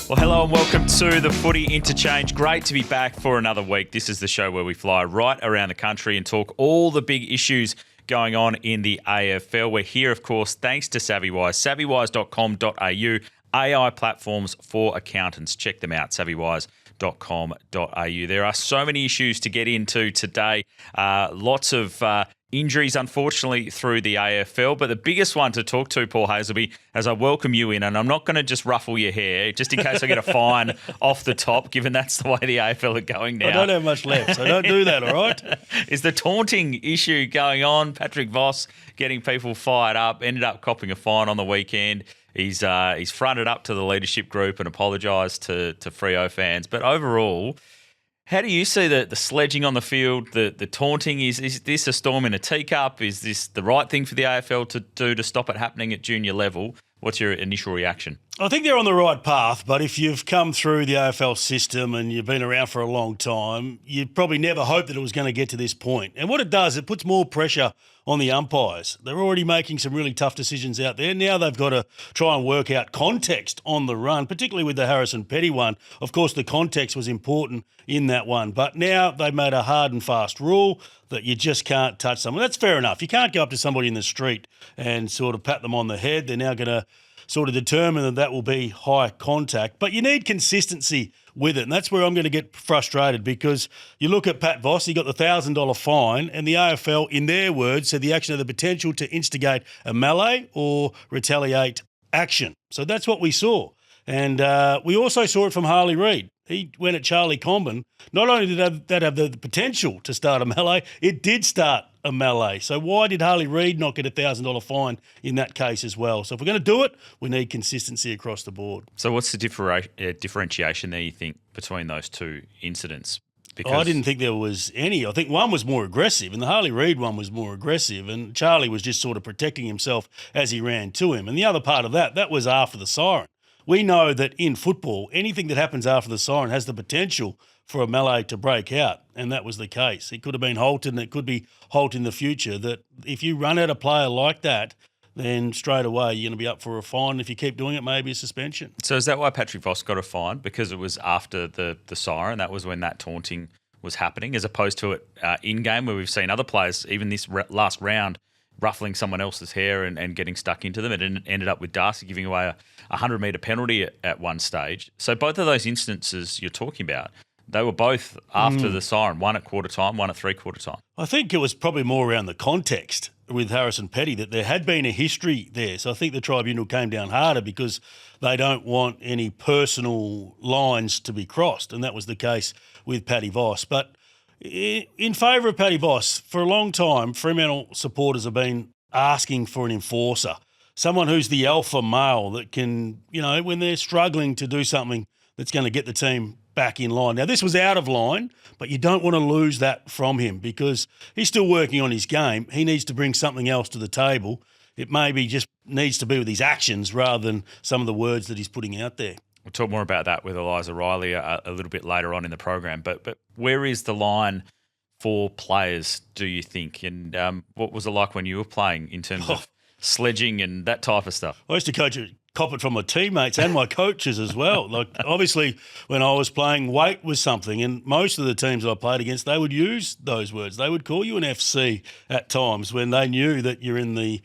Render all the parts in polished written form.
Well, hello and welcome to the Footy Interchange. Great to be back for another week. This is the show where we fly right around the country and talk all the big issues going on in the AFL. We're here, of course, thanks to SavvyWise, savvywise.com.au, AI platforms for accountants. Check them out, savvywise.com.au. There are so many issues to get into today. Lots of injuries, unfortunately, through the AFL. But the biggest one to talk to, Paul Hasleby, as I welcome you in, and I'm not going to just ruffle your hair, just in case I get a fine off the top, given that's the way the AFL are going now. I don't have much left, so don't do that, all right? Is the taunting issue going on? Patrick Voss getting people fired up, ended up copping a fine on the weekend. He's fronted up to the leadership group and apologised to Freo fans. But overall, how do you see the sledging on the field, the taunting? Is this a storm in a teacup? Is this the right thing for the AFL to do to stop it happening at junior level? What's your initial reaction? I think they're on the right path, but if you've come through the AFL system and you've been around for a long time, you probably never hoped that it was going to get to this point. And what it does, it puts more pressure on the umpires. They're already making some really tough decisions out there. Now they've got to try and work out context on the run, particularly with the Harrison Petty one. Of course, the context was important in that one, but now they've made a hard and fast rule that you just can't touch someone. That's fair enough. You can't go up to somebody in the street and sort of pat them on the head. They're now going to sort of determine that will be high contact. But you need consistency with it, and that's where I'm going to get frustrated, because you look at Pat Voss, he got the $1,000 fine, and the AFL, in their words, said the action had the potential to instigate a melee or retaliate action. So that's what we saw. And we also saw it from Harley Reid. He went at Charlie Comben. Not only did that have the potential to start a melee, it did start a melee. So why did Harley Reid not get a $1,000 fine in that case as well? So if we're going to do it, we need consistency across the board. So what's the differentiation there, you think, between those two incidents? Because I didn't think there was any. I think one was more aggressive, and the Harley Reid one was more aggressive, and Charlie was just sort of protecting himself as he ran to him. And the other part of that was after the siren. We know that in football, anything that happens after the siren has the potential for a melee to break out, and that was the case. It could have been Holt, and it could be Holt in the future, that if you run at a player like that, then straight away you're going to be up for a fine. If you keep doing it, maybe a suspension. So is that why Patrick Voss got a fine? Because it was after the siren, that was when that taunting was happening, as opposed to it in-game, where we've seen other players, even this last round, ruffling someone else's hair and getting stuck into them. It ended up with Darcy giving away a 100-metre penalty at one stage. So both of those instances you're talking about, they were both after the siren, one at quarter time, one at three-quarter time. I think it was probably more around the context with Harrison Petty, that there had been a history there. So I think the tribunal came down harder because they don't want any personal lines to be crossed, and that was the case with Paddy Voss. But in favour of Paddy Voss, for a long time, Fremantle supporters have been asking for an enforcer, someone who's the alpha male that can, when they're struggling to do something that's going to get the team back in line. Now, this was out of line, but you don't want to lose that from him because he's still working on his game. He needs to bring something else to the table. It maybe just needs to be with his actions rather than some of the words that he's putting out there. We'll talk more about that with Eliza Reilly a little bit later on in the program. But where is the line for players, do you think? And what was it like when you were playing in terms of sledging and that type of stuff? I used to cop it from my teammates and my coaches as well. Like, obviously, when I was playing, weight was something, and most of the teams I played against, they would use those words. They would call you an FC at times when they knew that you're in the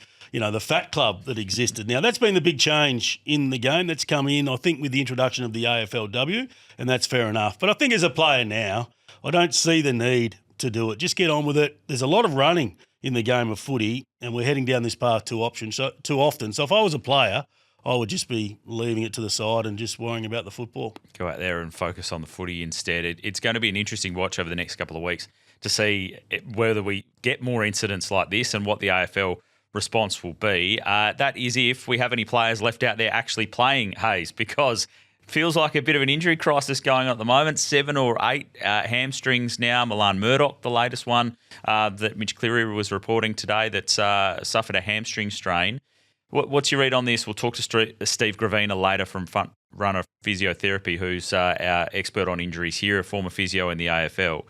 fat club that existed. Now, that's been the big change in the game. That's come in, I think, with the introduction of the AFLW, and that's fair enough. But I think as a player now, I don't see the need to do it. Just get on with it. There's a lot of running in the game of footy, and we're heading down this path too often. So if I was a player, I would just be leaving it to the side and just worrying about the football. Go out there and focus on the footy instead. It's going to be an interesting watch over the next couple of weeks to see whether we get more incidents like this and what the AFL response will be. That is if we have any players left out there actually playing, Hayes, because it feels like a bit of an injury crisis going on at the moment. 7 or 8 hamstrings now. Milan Murdoch, the latest one that Mitch Cleary was reporting today, that's suffered a hamstring strain. What's your read on this? We'll talk to Steve Gravina later from Front Runner Physiotherapy, who's our expert on injuries here, a former physio in the AFL.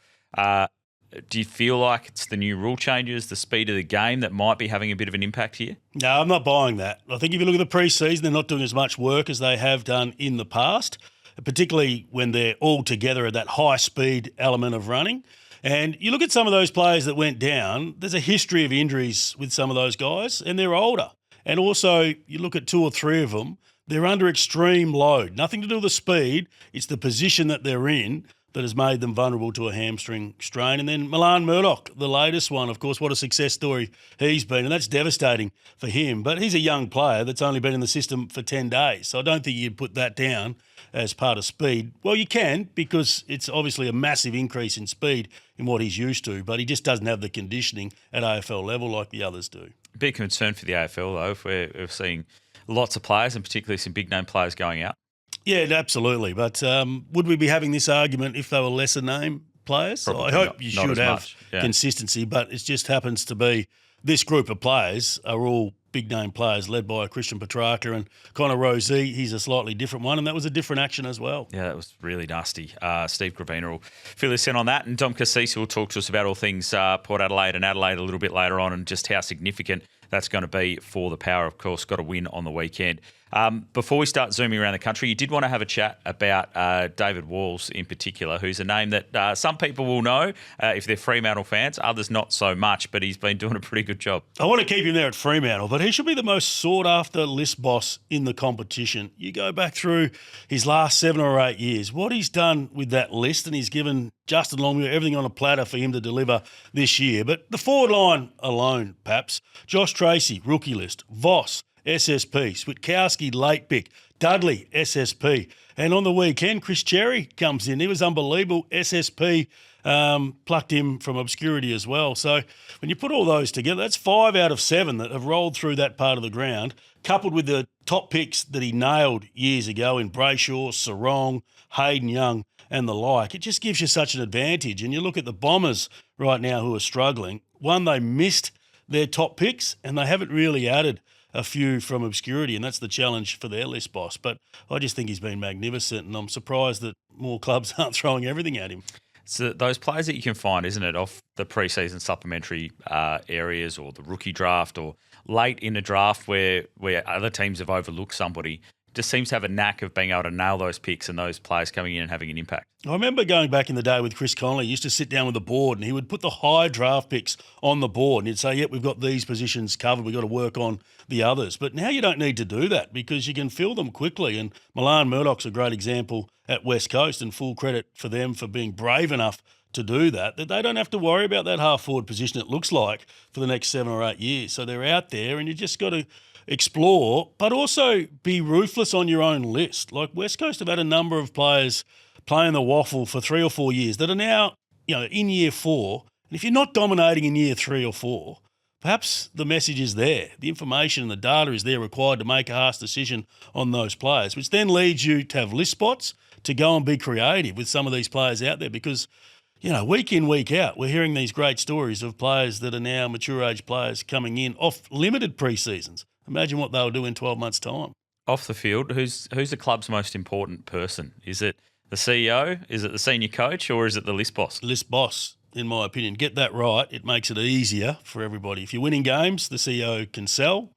Do you feel like it's the new rule changes, the speed of the game that might be having a bit of an impact here? No, I'm not buying that. I think if you look at the pre-season, they're not doing as much work as they have done in the past. particularly when they're all together at that high-speed element of running. And you look at some of those players that went down, there's a history of injuries with some of those guys, and they're older. And also, you look at 2 or 3 of them, they're under extreme load. Nothing to do with the speed, it's the position that they're in that has made them vulnerable to a hamstring strain. And then Milan Murdoch, the latest one, of course, what a success story he's been, and that's devastating for him. But he's a young player that's only been in the system for 10 days, so I don't think you'd put that down as part of speed. Well, you can, because it's obviously a massive increase in speed in what he's used to, but he just doesn't have the conditioning at AFL level like the others do. Big concern for the AFL, though, if we're seeing lots of players, and particularly some big-name players going out. Yeah, absolutely. But would we be having this argument if they were lesser name players? Probably I hope not, you not should as have much, yeah. consistency, but it just happens to be this group of players are all big name players led by Christian Petrarca and Connor Rosey. He's a slightly different one, and that was a different action as well. Yeah, that was really nasty. Steve Gravina will fill us in on that, and Dom Cassisi will talk to us about all things Port Adelaide and Adelaide a little bit later on, and just how significant that's going to be for the Power. Of course, got a win on the weekend. Before we start zooming around the country, you did want to have a chat about David Walls in particular, who's a name that some people will know if they're Fremantle fans, others not so much, but he's been doing a pretty good job. I want to keep him there at Fremantle, but he should be the most sought-after list boss in the competition. You go back through his last 7 or 8 years, what he's done with that list, and he's given Justin Longmuir everything on a platter for him to deliver this year. But the forward line alone, perhaps, Josh Tracy, rookie list, Voss, SSP, Switkowski, late pick, Dudley, SSP. And on the weekend, Chris Cherry comes in. He was unbelievable. SSP plucked him from obscurity as well. So when you put all those together, that's 5 out of 7 that have rolled through that part of the ground, coupled with the top picks that he nailed years ago in Brayshaw, Sarong, Hayden Young, and the like. It just gives you such an advantage. And you look at the Bombers right now who are struggling. One, they missed their top picks, and they haven't really added a few from obscurity, and that's the challenge for their list boss. But I just think he's been magnificent, and I'm surprised that more clubs aren't throwing everything at him. So those players that you can find, isn't it, off the pre-season supplementary areas or the rookie draft or late in a draft where other teams have overlooked somebody, just seems to have a knack of being able to nail those picks and those players coming in and having an impact. I remember going back in the day with Chris Connolly. He used to sit down with the board and he would put the high draft picks on the board and he'd say, yep, we've got these positions covered. We've got to work on the others. But now you don't need to do that because you can fill them quickly. And Milan Murdoch's a great example at West Coast, and full credit for them for being brave enough to do that they don't have to worry about that half-forward position, it looks like, for the next 7 or 8 years. So they're out there and you just got to explore, but also be ruthless on your own list. Like West Coast have had a number of players playing the waffle for 3 or 4 years that are now, in year 4. And if you're not dominating in year 3 or 4, perhaps the message is there. The information and the data is there required to make a harsh decision on those players, which then leads you to have list spots to go and be creative with some of these players out there because, week in, week out, we're hearing these great stories of players that are now mature age players coming in off limited pre-seasons. Imagine what they'll do in 12 months' time. Off the field, who's the club's most important person? Is it the CEO? Is it the senior coach? Or is it the list boss? List boss, in my opinion. Get that right. It makes it easier for everybody. If you're winning games, the CEO can sell.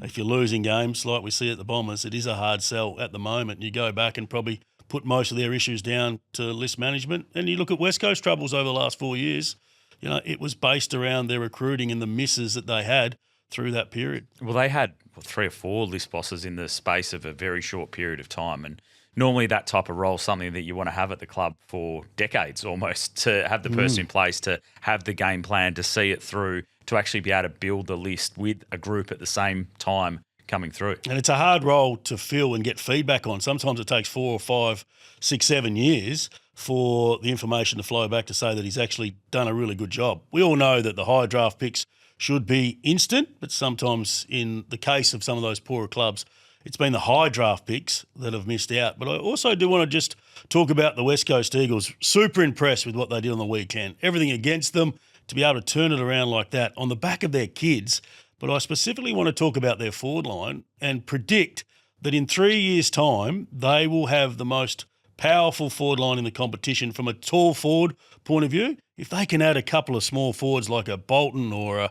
If you're losing games, like we see at the Bombers, it is a hard sell at the moment. You go back and probably put most of their issues down to list management. And you look at West Coast troubles over the last 4 years, it was based around their recruiting and the misses that they had through that period. Well, they had 3 or 4 list bosses in the space of a very short period of time. And normally that type of role is something that you want to have at the club for decades almost, to have the person in place, to have the game plan, to see it through, to actually be able to build the list with a group at the same time coming through. And it's a hard role to fill and get feedback on. Sometimes it takes 4 or 5, 6, 7 years for the information to flow back to say that he's actually done a really good job. We all know that the high draft picks should be instant, but sometimes in the case of some of those poorer clubs, it's been the high draft picks that have missed out. But I also do want to just talk about the West Coast Eagles. Super impressed with what they did on the weekend. Everything against them, to be able to turn it around like that on the back of their kids. But I specifically want to talk about their forward line and predict that in 3 years' time, they will have the most powerful forward line in the competition from a tall forward point of view. If they can add a couple of small forwards like a Bolton or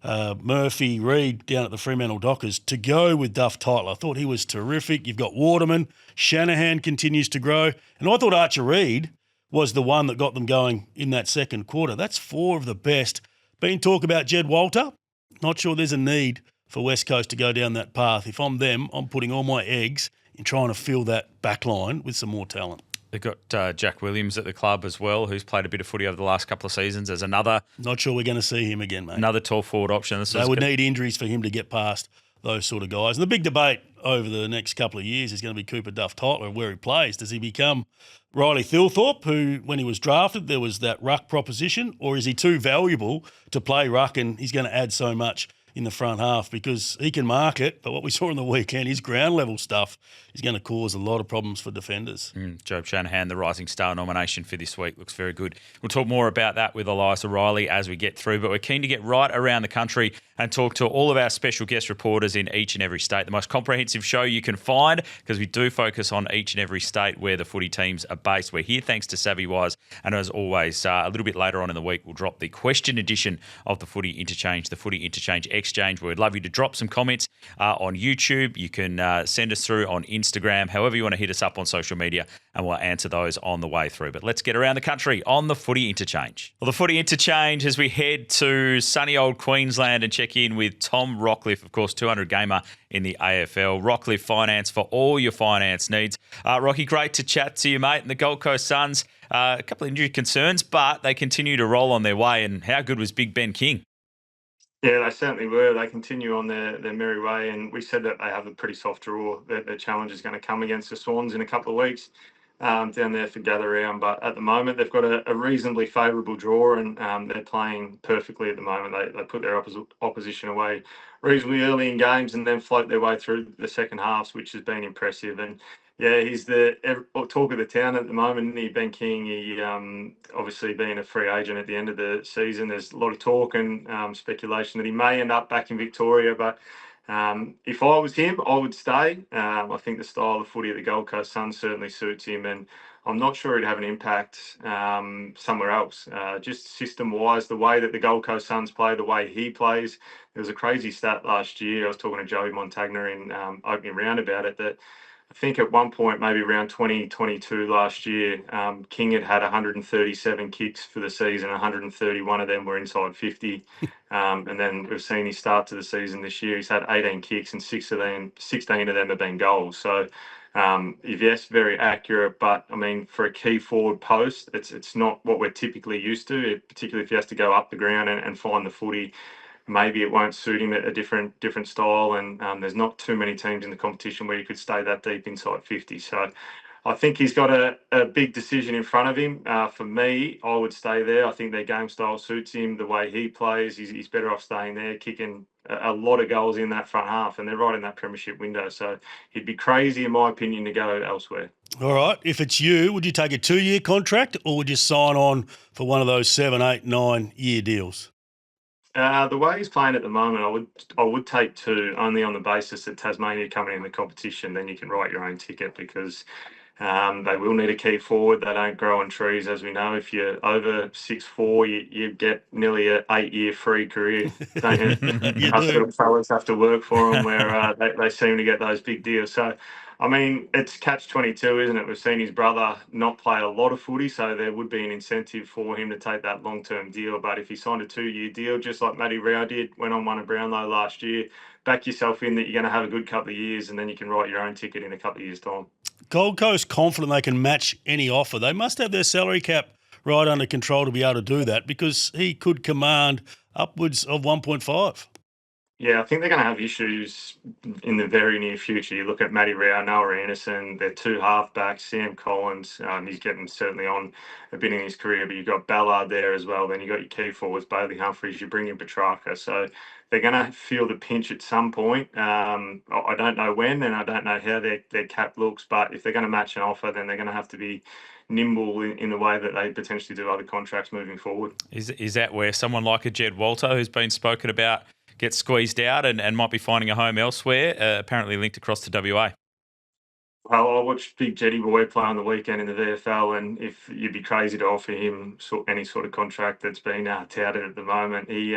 Murphy, Reid down at the Fremantle Dockers to go with Duff Tyler. I thought he was terrific. You've got Waterman. Shanahan continues to grow. And I thought Archer Reid was the one that got them going in that second quarter. That's 4 of the best. Been talk about Jed Walter. Not sure there's a need for West Coast to go down that path. If I'm them, I'm putting all my eggs in trying to fill that back line with some more talent. They've got Jack Williams at the club as well, who's played a bit of footy over the last couple of seasons as another. Not sure we're going to see him again, mate. Another tall forward option. They would need injuries for him to get past those sort of guys. And the big debate over the next couple of years is going to be Cooper Duff Tyler and where he plays. Does he become Reilly Thilthorpe, who, when he was drafted, there was that ruck proposition, or is he too valuable to play ruck and he's going to add so much in the front half because he can mark it, but what we saw on the weekend, his ground level stuff is going to cause a lot of problems for defenders. Job Shanahan, the Rising Star nomination for this week, looks very good. We'll talk more about that with Eliza Reilly as we get through, but we're keen to get right around the country and talk to all of our special guest reporters in each and every state. The most comprehensive show you can find, because we do focus on each and every state where the footy teams are based. We're here thanks to SavvyWise, and as always, a little bit later on in the week, we'll drop the question edition of the Footy Interchange, the Footy Interchange Exchange, where we'd love you to drop some comments on YouTube. You can send us through on Instagram, however you want to hit us up on social media, and we'll answer those on the way through. But let's get around the country on the Footy Interchange. Well, the Footy Interchange, as we head to sunny old Queensland and check in with Tom Rockliff, of course, 200 gamer in the AFL. Rockliff Finance for all your finance needs. Rocky, great to chat to you, mate. And the Gold Coast Suns, a couple of injury concerns, but they continue to roll on their way. And how good was Big Ben King? Yeah, they certainly were. They continue on their merry way, and we said that they have a pretty soft draw. Their challenge is going to come against the Swans in a couple of weeks down there for gather round. But at the moment, they've got a reasonably favourable draw, and they're playing perfectly at the moment. They put their opposition away reasonably early in games and then float their way through the second halves, which has been impressive. And yeah, he's the talk of the town at the moment, isn't he, Ben King? He obviously being a free agent at the end of the season, there's a lot of talk and speculation that he may end up back in Victoria. But if I was him, I would stay. I think the style of footy at the Gold Coast Suns certainly suits him, and I'm not sure he'd have an impact somewhere else. Just system-wise, the way that the Gold Coast Suns play, the way he plays. There was a crazy stat last year. I was talking to Joey Montagna in opening round about it, that I think at one point, maybe around 2022 last year, King had 137 kicks for the season. 131 of them were inside 50. And then we've seen his start to the season this year. He's had 18 kicks and 16 of them have been goals. So, yes, very accurate. But, I mean, for a key forward post, it's not what we're typically used to, particularly if he has to go up the ground and find the footy. Maybe it won't suit him at a different style, and there's not too many teams in the competition where you could stay that deep inside 50. So I think he's got a big decision in front of him. For me, I would stay there. I think their game style suits him, the way he plays. He's better off staying there, kicking a lot of goals in that front half, and they're right in that premiership window. So he'd be crazy, in my opinion, to go elsewhere. All right. If it's you, would you take a 2-year contract, or would you sign on for one of those 7, 8, 9-year deals? The way he's playing at the moment, I would take 2, only on the basis that Tasmania coming in the competition, then you can write your own ticket, because they will need a key forward. They don't grow on trees, as we know. If you're over 6'4", you get nearly an 8-year free career. Don't you? Us little fellas have to work for them, where they seem to get those big deals. So, I mean, it's catch-22, isn't it? We've seen his brother not play a lot of footy, so there would be an incentive for him to take that long-term deal. But if he signed a 2-year deal, just like Matty Rao did, went on one at Brownlow last year, back yourself in that you're going to have a good couple of years, and then you can write your own ticket in a couple of years' time. Gold Coast confident they can match any offer. They must have their salary cap right under control to be able to do that, because he could command upwards of 1.5. Yeah, I think they're going to have issues in the very near future. You look at Matty Rao, Noah Anderson, their 2 halfbacks, Sam Collins. He's getting certainly on a bit in his career, but you've got Ballard there as well. Then you've got your key forwards, Bailey Humphries, you bring in Petrarca. So they're going to feel the pinch at some point. I don't know when, and I don't know how their cap looks, but if they're going to match an offer, then they're going to have to be nimble in the way that they potentially do other contracts moving forward. Is that where someone like a Jed Walter, who's been spoken about, gets squeezed out and might be finding a home elsewhere, apparently linked across to WA? Well, I watched Big Jetty Boy play on the weekend in the VFL, and if you'd be crazy to offer him any sort of contract that's been touted at the moment, he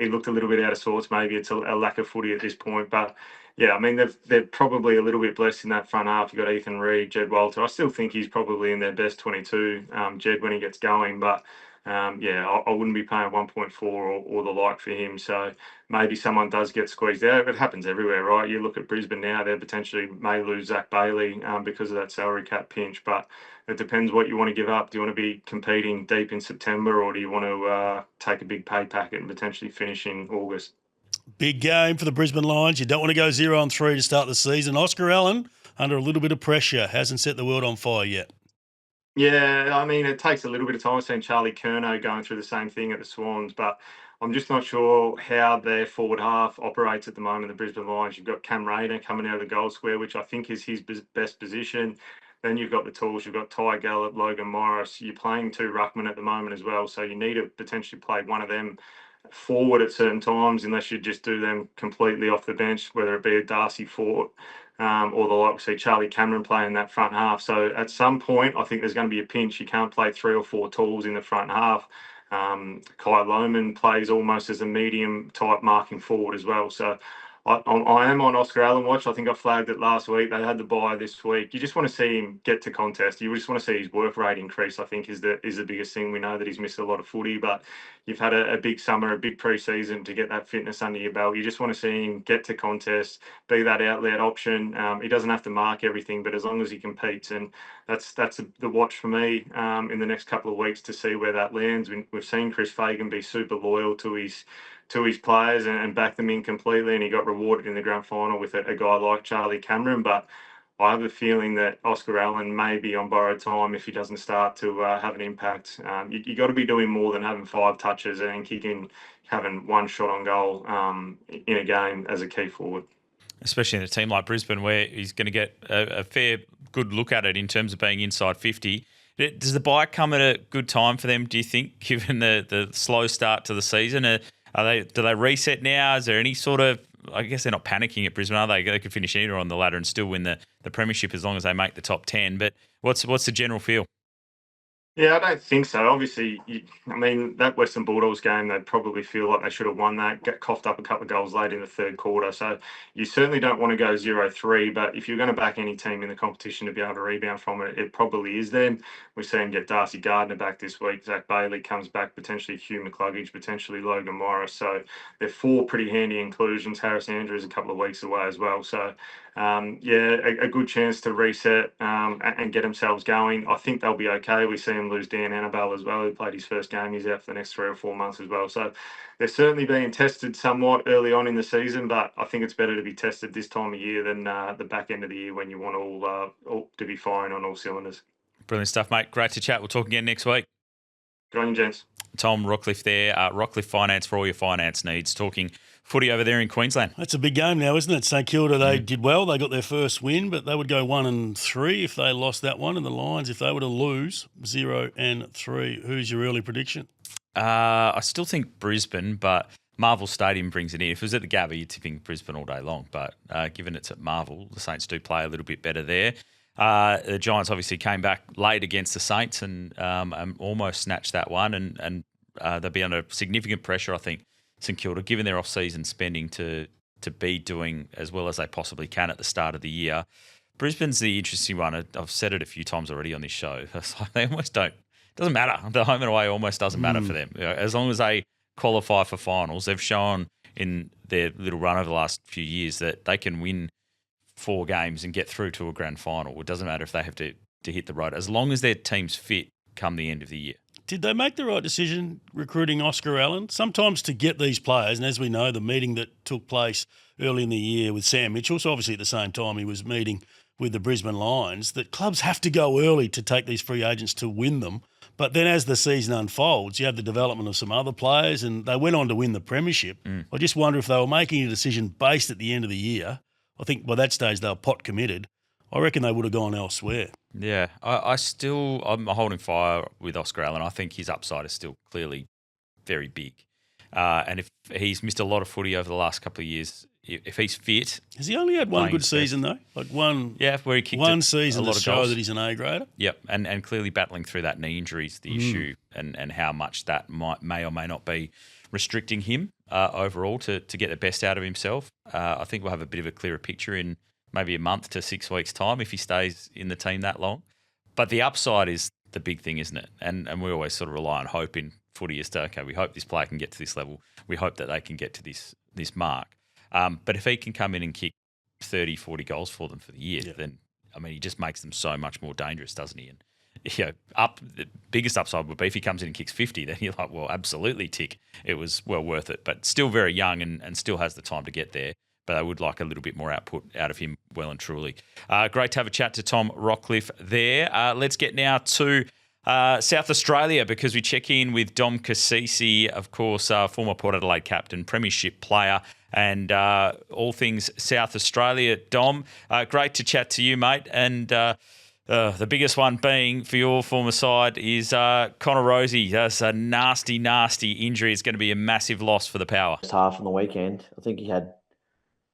looked a little bit out of sorts. Maybe it's a lack of footy at this point, but yeah, I mean they're probably a little bit blessed in that front half. You've got Ethan Reid, Jed Walter. I still think he's probably in their best 22, Jed, when he gets going, but. I wouldn't be paying 1.4 or the like for him. So maybe someone does get squeezed out. It happens everywhere, right? You look at Brisbane now; they potentially may lose Zach Bailey because of that salary cap pinch. But it depends what you want to give up. Do you want to be competing deep in September, or do you want to take a big pay packet and potentially finish in August? Big game for the Brisbane Lions. You don't want to go 0-3 to start the season. Oscar Allen, under a little bit of pressure, hasn't set the world on fire yet. Yeah, I mean, it takes a little bit of time. I've seen Charlie Curnow going through the same thing at the Swans, but I'm just not sure how their forward half operates at the moment, the Brisbane Lions. You've got Cam Rayner coming out of the goal square, which I think is his best position. Then you've got the tools. You've got Ty Gallup, Logan Morris. You're playing two ruckmen at the moment as well, so you need to potentially play one of them forward at certain times, unless you just do them completely off the bench, whether it be a Darcy Fort or the like. We see Charlie Cameron playing that front half. So at some point, I think there's going to be a pinch. You can't play three or four tools in the front half. Kai Lohman plays almost as a medium type marking forward as well. So I am on Oscar Allen watch. I think I flagged it last week. They had the bye this week. You just want to see him get to contest. You just want to see his work rate increase, I think, is the biggest thing. We know that he's missed a lot of footy, but you've had a big summer, a big pre-season to get that fitness under your belt. You just want to see him get to contest, be that outlet option. He doesn't have to mark everything, but as long as he competes, and that's the watch for me in the next couple of weeks to see where that lands. We've seen Chris Fagan be super loyal to his players and back them in completely, and he got rewarded in the grand final with a guy like Charlie Cameron. But I have a feeling that Oscar Allen may be on borrowed time if he doesn't start to have an impact. You got to be doing more than having 5 touches and having one shot on goal in a game as a key forward. Especially in a team like Brisbane, where he's going to get a fair good look at it in terms of being inside 50. Does the bye come at a good time for them, do you think, given the slow start to the season? Do they reset now? Is there any sort of, I guess they're not panicking at Brisbane, are they? They could finish anywhere on the ladder and still win the premiership as long as they make the top 10. But what's the general feel? Yeah, I don't think so. Obviously, that Western Bulldogs game, they probably feel like they should have won that, get coughed up a couple of goals late in the third quarter. So you certainly don't want to go 0-3, but if you're going to back any team in the competition to be able to rebound from it, it probably is them. We're seeing get Darcy Gardner back this week. Zach Bailey comes back, potentially Hugh McCluggage, potentially Logan Morris. So they're 4 pretty handy inclusions. Harris Andrews a couple of weeks away as well. So a good chance to reset and get themselves going. I think they'll be okay. We see him lose Dan Annabelle as well, who played his first game. He's out for the next 3 or 4 months as well. So they're certainly being tested somewhat early on in the season, but I think it's better to be tested this time of year than the back end of the year when you want all to be firing on all cylinders. Brilliant stuff, mate. Great to chat. We'll talk again next week. Good on you, gents. Tom Rockliff there, Rockliff Finance for all your finance needs, talking footy over there in Queensland. That's a big game now, isn't it? St Kilda, they did well. They got their first win, but they would go 1-3 if they lost that one. And the Lions, if they were to lose, 0-3. Who's your early prediction? I still think Brisbane, but Marvel Stadium brings it in. If it was at the Gabba, you're tipping Brisbane all day long. But given it's at Marvel, the Saints do play a little bit better there. The Giants obviously came back late against the Saints and almost snatched that one. And they'll be under significant pressure, I think, St Kilda, given their off-season spending to be doing as well as they possibly can at the start of the year. Brisbane's the interesting one. I've said it a few times already on this show. They almost don't. It doesn't matter. The home and away almost doesn't matter for them. As long as they qualify for finals, they've shown in their little run over the last few years that they can win 4 games and get through to a grand final. It doesn't matter if they have to hit the road, as long as their team's fit come the end of the year. Did they make the right decision recruiting Oscar Allen? Sometimes to get these players, and as we know, the meeting that took place early in the year with Sam Mitchell, so obviously at the same time he was meeting with the Brisbane Lions, that clubs have to go early to take these free agents to win them. But then as the season unfolds, you have the development of some other players, and they went on to win the premiership. I just wonder if they were making a decision based at the end of the year. I think by that stage they were pot committed. I reckon they would have gone elsewhere. Yeah, I'm holding fire with Oscar Allen. I think his upside is still clearly very big. And if he's missed a lot of footy over the last couple of years, if he's fit. Has he only had one playing good his season, though? Like one where he kicked one season a lot to of show goals. that he's an A-grader? Yep, and clearly battling through that knee injury is the issue, and how much that may or may not be restricting him overall to get the best out of himself. I think we'll have a bit of a clearer picture in maybe a month to 6 weeks' time if he stays in the team that long. But the upside is the big thing, isn't it? And we always sort of rely on hope in footy as to, okay, we hope this player can get to this level. We hope that they can get to this mark. But if he can come in and kick 30, 40 goals for them for the year, then, I mean, he just makes them so much more dangerous, doesn't he? And, the biggest upside would be if he comes in and kicks 50, then you're like, well, absolutely tick. It was well worth it. But still very young and still has the time to get there. But I would like a little bit more output out of him, well and truly. Great to have a chat to Tom Rockliff there. Let's get now to South Australia, because we check in with Dom Cassisi, of course, former Port Adelaide captain, premiership player, and all things South Australia. Dom, great to chat to you, mate. And the biggest one being for your former side is Connor Rozee. That's a nasty, nasty injury. It's going to be a massive loss for the Power. First half on the weekend, I think he had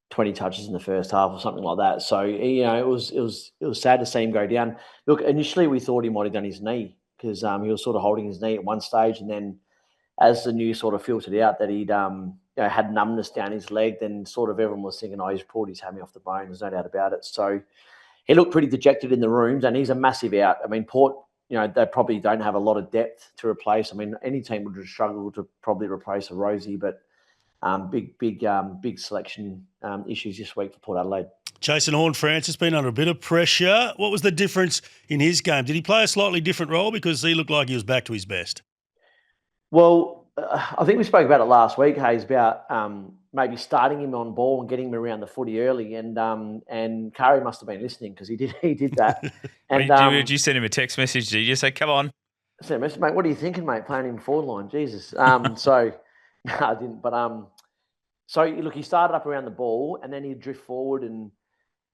20 touches in the first half or something like that. So, it was sad to see him go down. Look, initially we thought he might have done his knee because he was sort of holding his knee at one stage, and then as the news sort of filtered out that he'd had numbness down his leg, then sort of everyone was thinking, he's pulled his hammy off the bone. There's no doubt about it. So he looked pretty dejected in the rooms, and he's a massive out. I mean, Port, they probably don't have a lot of depth to replace. I mean, any team would struggle to probably replace a Rozee, but big selection issues this week for Port Adelaide. Jason Horne-Francis been under a bit of pressure. What was the difference in his game? Did he play a slightly different role because he looked like he was back to his best? Well, I think we spoke about it last week, Hayes, about maybe starting him on ball and getting him around the footy early, and Kari must have been listening because he did that. And did you send him a text message? Did you just say, come on? I said, mate, what are you thinking, mate, playing him forward line? Jesus. So no, I didn't. But so look, he started up around the ball and then he'd drift forward. And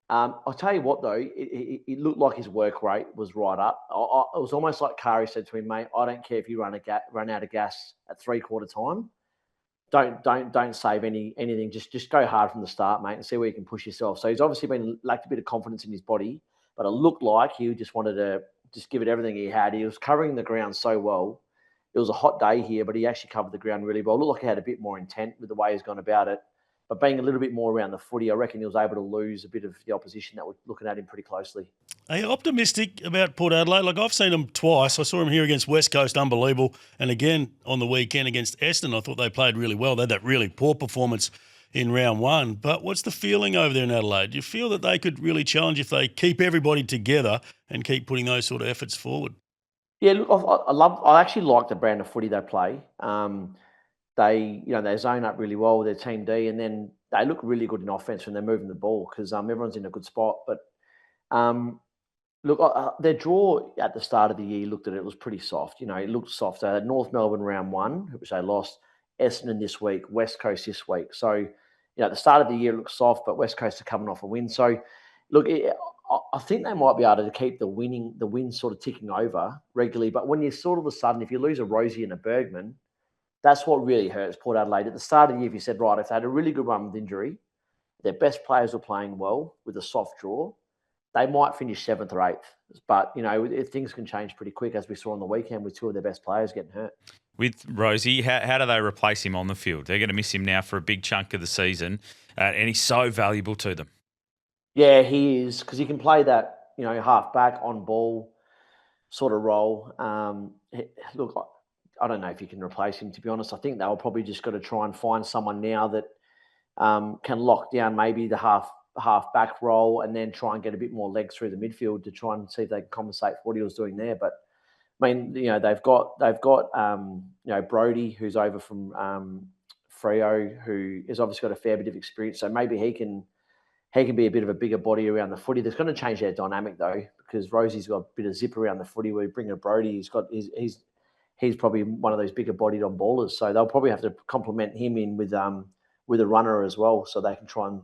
I'll tell you what, though, it looked like his work rate was right up. It was almost like Kari said to him, mate, I don't care if you run out of gas at 3/4 time. Don't save anything. Just go hard from the start, mate, and see where you can push yourself. So he's obviously lacked a bit of confidence in his body, but it looked like he just wanted to just give it everything he had. He was covering the ground so well. It was a hot day here, but he actually covered the ground really well. It looked like he had a bit more intent with the way he's gone about it. But being a little bit more around the footy, I reckon he was able to lose a bit of the opposition that were looking at him pretty closely. Are you optimistic about Port Adelaide? Like, I've seen them twice. I saw him here against West Coast, unbelievable. And again, on the weekend against Eston, I thought they played really well. They had that really poor performance in round one. But what's the feeling over there in Adelaide? Do you feel that they could really challenge if they keep everybody together and keep putting those sort of efforts forward? Yeah, look, I actually like the brand of footy they play. They zone up really well with their team D, and then they look really good in offense when they're moving the ball because everyone's in a good spot. But look, their draw at the start of the year, looked at it, was pretty soft. It looked soft. They had North Melbourne round one, which they lost, Essendon this week, West Coast this week. So, at the start of the year, it looked soft, but West Coast are coming off a win. So, look, I think they might be able to keep the wins sort of ticking over regularly. But when you sort of a sudden, if you lose a Rozee and a Bergman, that's what really hurts Port Adelaide. At the start of the year, if you said, right, if they had a really good run with injury, their best players were playing well with a soft draw, they might finish 7th or 8th. But, things can change pretty quick, as we saw on the weekend with two of their best players getting hurt. With Rozee, how do they replace him on the field? They're going to miss him now for a big chunk of the season, and he's so valuable to them. Yeah, he is, because he can play that, half back, on ball sort of role. Look, I don't know if you can replace him, to be honest. I think they'll probably just got to try and find someone now that can lock down maybe the half back role and then try and get a bit more legs through the midfield to try and see if they can compensate for what he was doing there. But I mean, they've got Brody, who's over from Freo, who has obviously got a fair bit of experience. So maybe he can be a bit of a bigger body around the footy. That's going to change their dynamic though, because Rosee's got a bit of zip around the footy. Where you bring a Brody, he's probably one of those bigger bodied on ballers. So they'll probably have to complement him in with a runner as well, so they can try and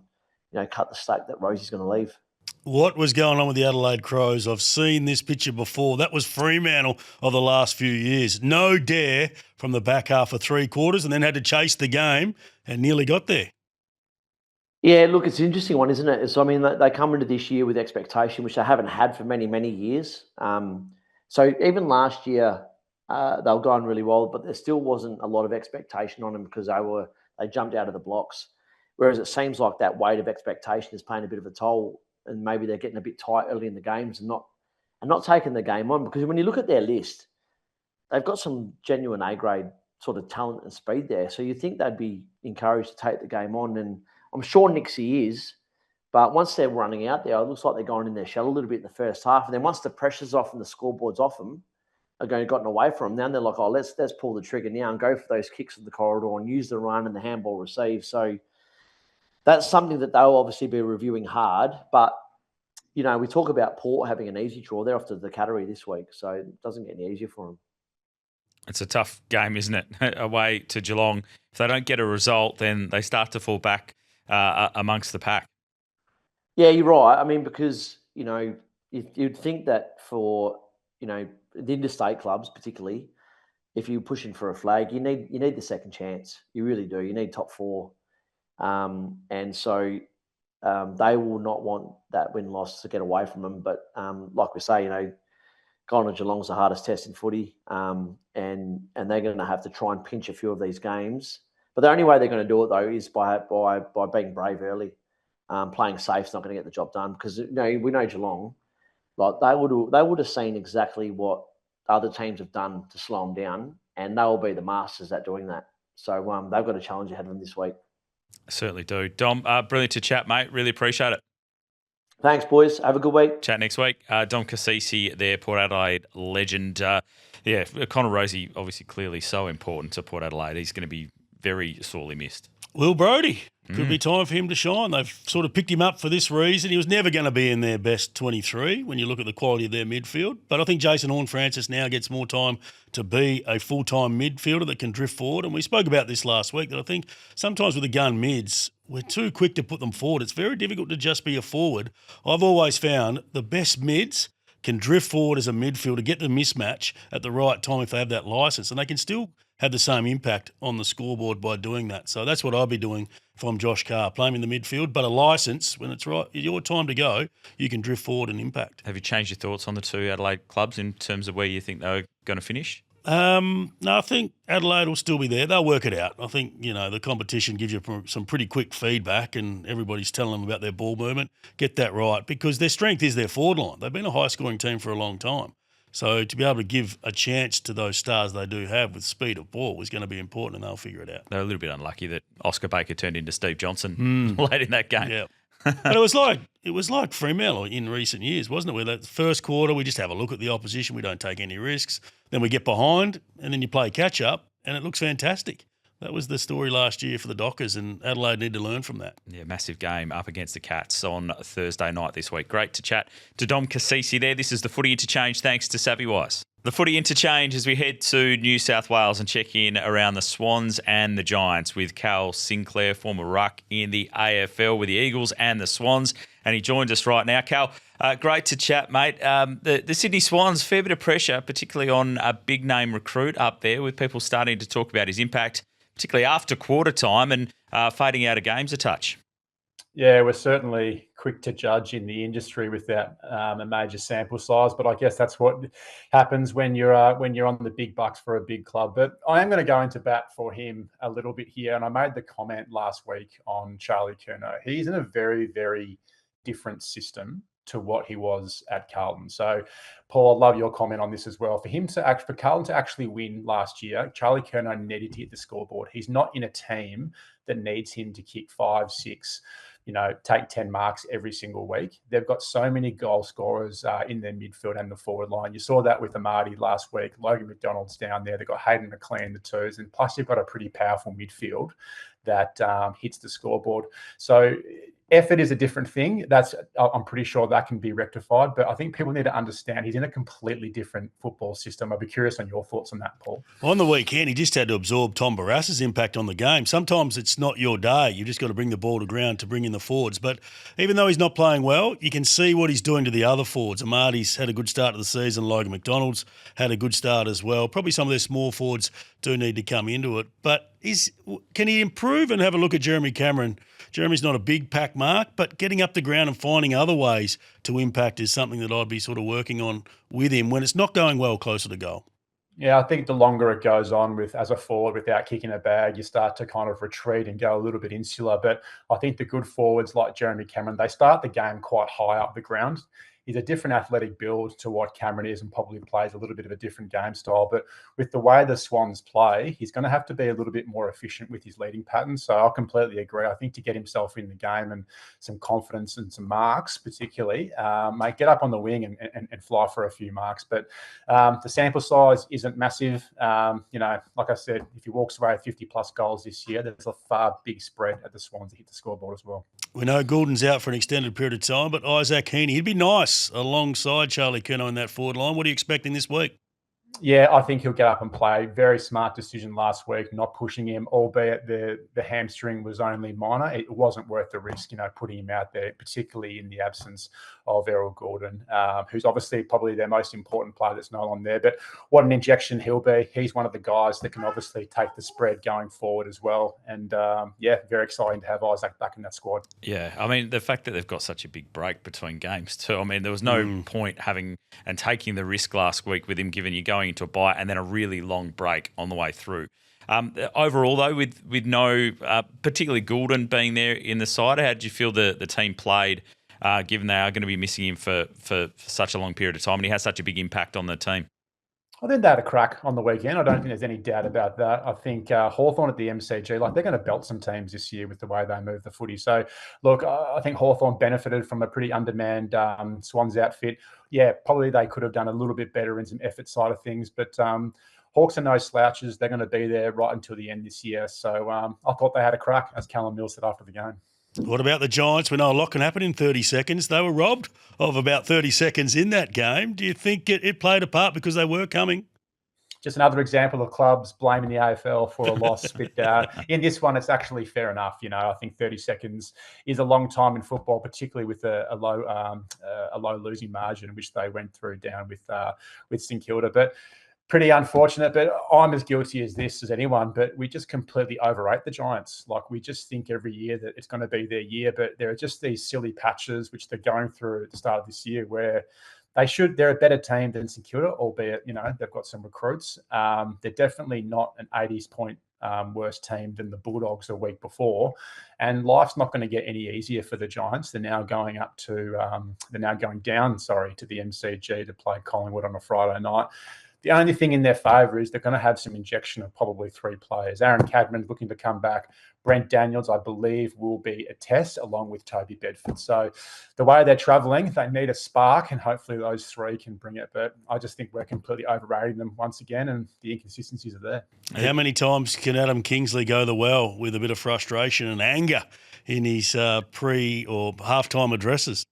cut the stack that Rosee's going to leave. What was going on with the Adelaide Crows? I've seen this picture before. That was Fremantle of the last few years. No dare from the back half of 3/4 and then had to chase the game and nearly got there. Yeah, look, it's an interesting one, isn't it? So, I mean, they come into this year with expectation, which they haven't had for many, many years. So even last year, they were going really well, but there still wasn't a lot of expectation on them because they jumped out of the blocks. Whereas it seems like that weight of expectation is playing a bit of a toll, and maybe they're getting a bit tight early in the games and not taking the game on. Because when you look at their list, they've got some genuine A grade sort of talent and speed there. So you think they'd be encouraged to take the game on, and I'm sure Nixie is. But once they're running out there, it looks like they're going in their shell a little bit in the first half. And then once the pressure's off and the scoreboard's off them, are gotten away from them. Now they're like, oh, let's pull the trigger now and go for those kicks in the corridor and use the run and the handball receive. So that's something that they'll obviously be reviewing hard. But, we talk about Port having an easy draw. They're off to the Cattery this week, so it doesn't get any easier for them. It's a tough game, isn't it? Away to Geelong. If they don't get a result, then they start to fall back amongst the pack. Yeah, you're right. I mean, because, you'd think that for, the interstate clubs particularly, if you're pushing for a flag, you need the second chance. You really do. You need top four. And so they will not want that win-loss to get away from them. But like we say, going to Geelong's the hardest test in footy, and they're going to have to try and pinch a few of these games. But the only way they're going to do it, though, is by being brave early. Playing safe is not going to get the job done because we know Geelong, like they would have seen exactly what other teams have done to slow them down, and they will be the masters at doing that. So they've got a challenge ahead of them this week. Certainly do. Dom, brilliant to chat, mate. Really appreciate it. Thanks, boys. Have a good week. Chat next week. Dom Cassisi there, Port Adelaide legend. Connor Rosie, obviously clearly so important to Port Adelaide. He's going to be very sorely missed. Will Brodie. Could be time for him to shine. They've sort of picked him up for this reason. He was never going to be in their best 23 when you look at the quality of their midfield. But I think Jason Horne-Francis now gets more time to be a full-time midfielder that can drift forward. And we spoke about this last week, that I think sometimes with the gun mids, we're too quick to put them forward. It's very difficult to just be a forward. I've always found the best mids can drift forward as a midfielder, get the mismatch at the right time if they have that licence, and they can still have the same impact on the scoreboard by doing that. So that's what I'll be doing if I'm Josh Carr, playing in the midfield, but a licence, when it's right, your time to go, you can drift forward and impact. Have you changed your thoughts on the two Adelaide clubs in terms of where you think they're going to finish? No, I think Adelaide will still be there. They'll work it out. I think, the competition gives you some pretty quick feedback and everybody's telling them about their ball movement. Get that right because their strength is their forward line. They've been a high-scoring team for a long time. So to be able to give a chance to those stars they do have with speed of ball is going to be important, and they'll figure it out. They're a little bit unlucky that Oscar Baker turned into Steve Johnson late in that game. Yeah. But it was like Fremantle in recent years, wasn't it? Where that first quarter we just have a look at the opposition, we don't take any risks. Then we get behind, and then you play catch up, and it looks fantastic. That was the story last year for the Dockers, and Adelaide need to learn from that. Yeah, massive game up against the Cats on Thursday night this week. Great to chat to Dom Cassisi there. This is the Footy Interchange, thanks to SavvyWise. The Footy Interchange as we head to New South Wales and check in around the Swans and the Giants with Cal Sinclair, former ruck in the AFL with the Eagles and the Swans. And he joins us right now. Cal, great to chat, mate. The Sydney Swans, fair bit of pressure, particularly on a big-name recruit up there with people starting to talk about his impact, particularly after quarter time and fading out of games a touch. Yeah, we're certainly quick to judge in the industry without a major sample size, but I guess that's what happens when you're on the big bucks for a big club. But I am going to go into bat for him a little bit here, and I made the comment last week on Charlie Curnow. He's in a very, very different system to what he was at Carlton. So, Paul, I love your comment on this as well. For Carlton to actually win last year, Charlie Curnow needed to hit the scoreboard. He's not in a team that needs him to kick 5, 6, take 10 marks every single week. They've got so many goal scorers in their midfield and the forward line. You saw that with Amadi last week. Logan McDonald's down there. They've got Hayden McLean, the twos, and plus you've got a pretty powerful midfield that hits the scoreboard. So effort is a different thing. I'm pretty sure that can be rectified, but I think people need to understand he's in a completely different football system. I'd be curious on your thoughts on that, Paul. On the weekend, he just had to absorb Tom Barrass's impact on the game. Sometimes it's not your day. You just got to bring the ball to ground to bring in the forwards. But even though he's not playing well, you can see what he's doing to the other forwards. Amadi's had a good start to the season. Logan McDonald's had a good start as well. Probably some of their small forwards do need to come into it. But Can he improve and have a look at Jeremy Cameron? Jeremy's not a big pack mark, but getting up the ground and finding other ways to impact is something that I'd be sort of working on with him when it's not going well closer to goal. Yeah, I think the longer it goes on as a forward without kicking a bag, you start to kind of retreat and go a little bit insular. But I think the good forwards like Jeremy Cameron, they start the game quite high up the ground. He's a different athletic build to what Cameron is and probably plays a little bit of a different game style. But with the way the Swans play, he's going to have to be a little bit more efficient with his leading pattern. So I completely agree. I think to get himself in the game and some confidence and some marks, particularly, mate, get up on the wing and fly for a few marks. But the sample size isn't massive. Like I said, if he walks away with 50-plus goals this year, there's a far big spread at the Swans to hit the scoreboard as well. We know Goulden's out for an extended period of time, but Isaac Heaney, he'd be nice alongside Charlie Curnow in that forward line. What are you expecting this week? Yeah, I think he'll get up and play. Very smart decision last week, not pushing him, albeit the hamstring was only minor. It wasn't worth the risk, putting him out there, particularly in the absence of Errol Goulden, who's obviously probably their most important player that's not on there. But what an injection he'll be. He's one of the guys that can obviously take the spread going forward as well. And, very exciting to have Isaac back in that squad. Yeah, I mean, the fact that they've got such a big break between games too. I mean, there was no point having and taking the risk last week with him giving you going into a bye and then a really long break on the way through. Overall, though, with no particularly Goulden being there in the side, how did you feel the team played, given they are going to be missing him for such a long period of time and he has such a big impact on the team? I think they had a crack on the weekend. I don't think there's any doubt about that. I think Hawthorn at the MCG, they're going to belt some teams this year with the way they move the footy. So, look, I think Hawthorn benefited from a pretty undermanned Swans outfit. Yeah, probably they could have done a little bit better in some effort side of things. But Hawks are no slouches. They're going to be there right until the end this year. So I thought they had a crack, as Callum Mills said after the game. What about the Giants? We know a lot can happen in 30 seconds. They were robbed of about 30 seconds in that game. Do you think it played a part because they were coming? Just another example of clubs blaming the AFL for a loss. But in this one, it's actually fair enough. I think 30 seconds is a long time in football, particularly with a low losing margin, which they went through down with St Kilda. But pretty unfortunate, but I'm as guilty as anyone, but we just completely overrate the Giants. Like, we just think every year that it's going to be their year, but there are just these silly patches which they're going through at the start of this year where they're a better team than St Kilda, albeit, they've got some recruits. They're definitely not an 80s point worse team than the Bulldogs a week before. And life's not going to get any easier for the Giants. They're now going down to the MCG to play Collingwood on a Friday night. The only thing in their favour is they're going to have some injection of probably 3 players. Aaron Cadman's looking to come back. Brent Daniels, I believe, will be a test along with Toby Bedford. So the way they're travelling, they need a spark, and hopefully those 3 can bring it. But I just think we're completely overrating them once again, and the inconsistencies are there. How many times can Adam Kingsley go the well with a bit of frustration and anger in his pre- or halftime addresses?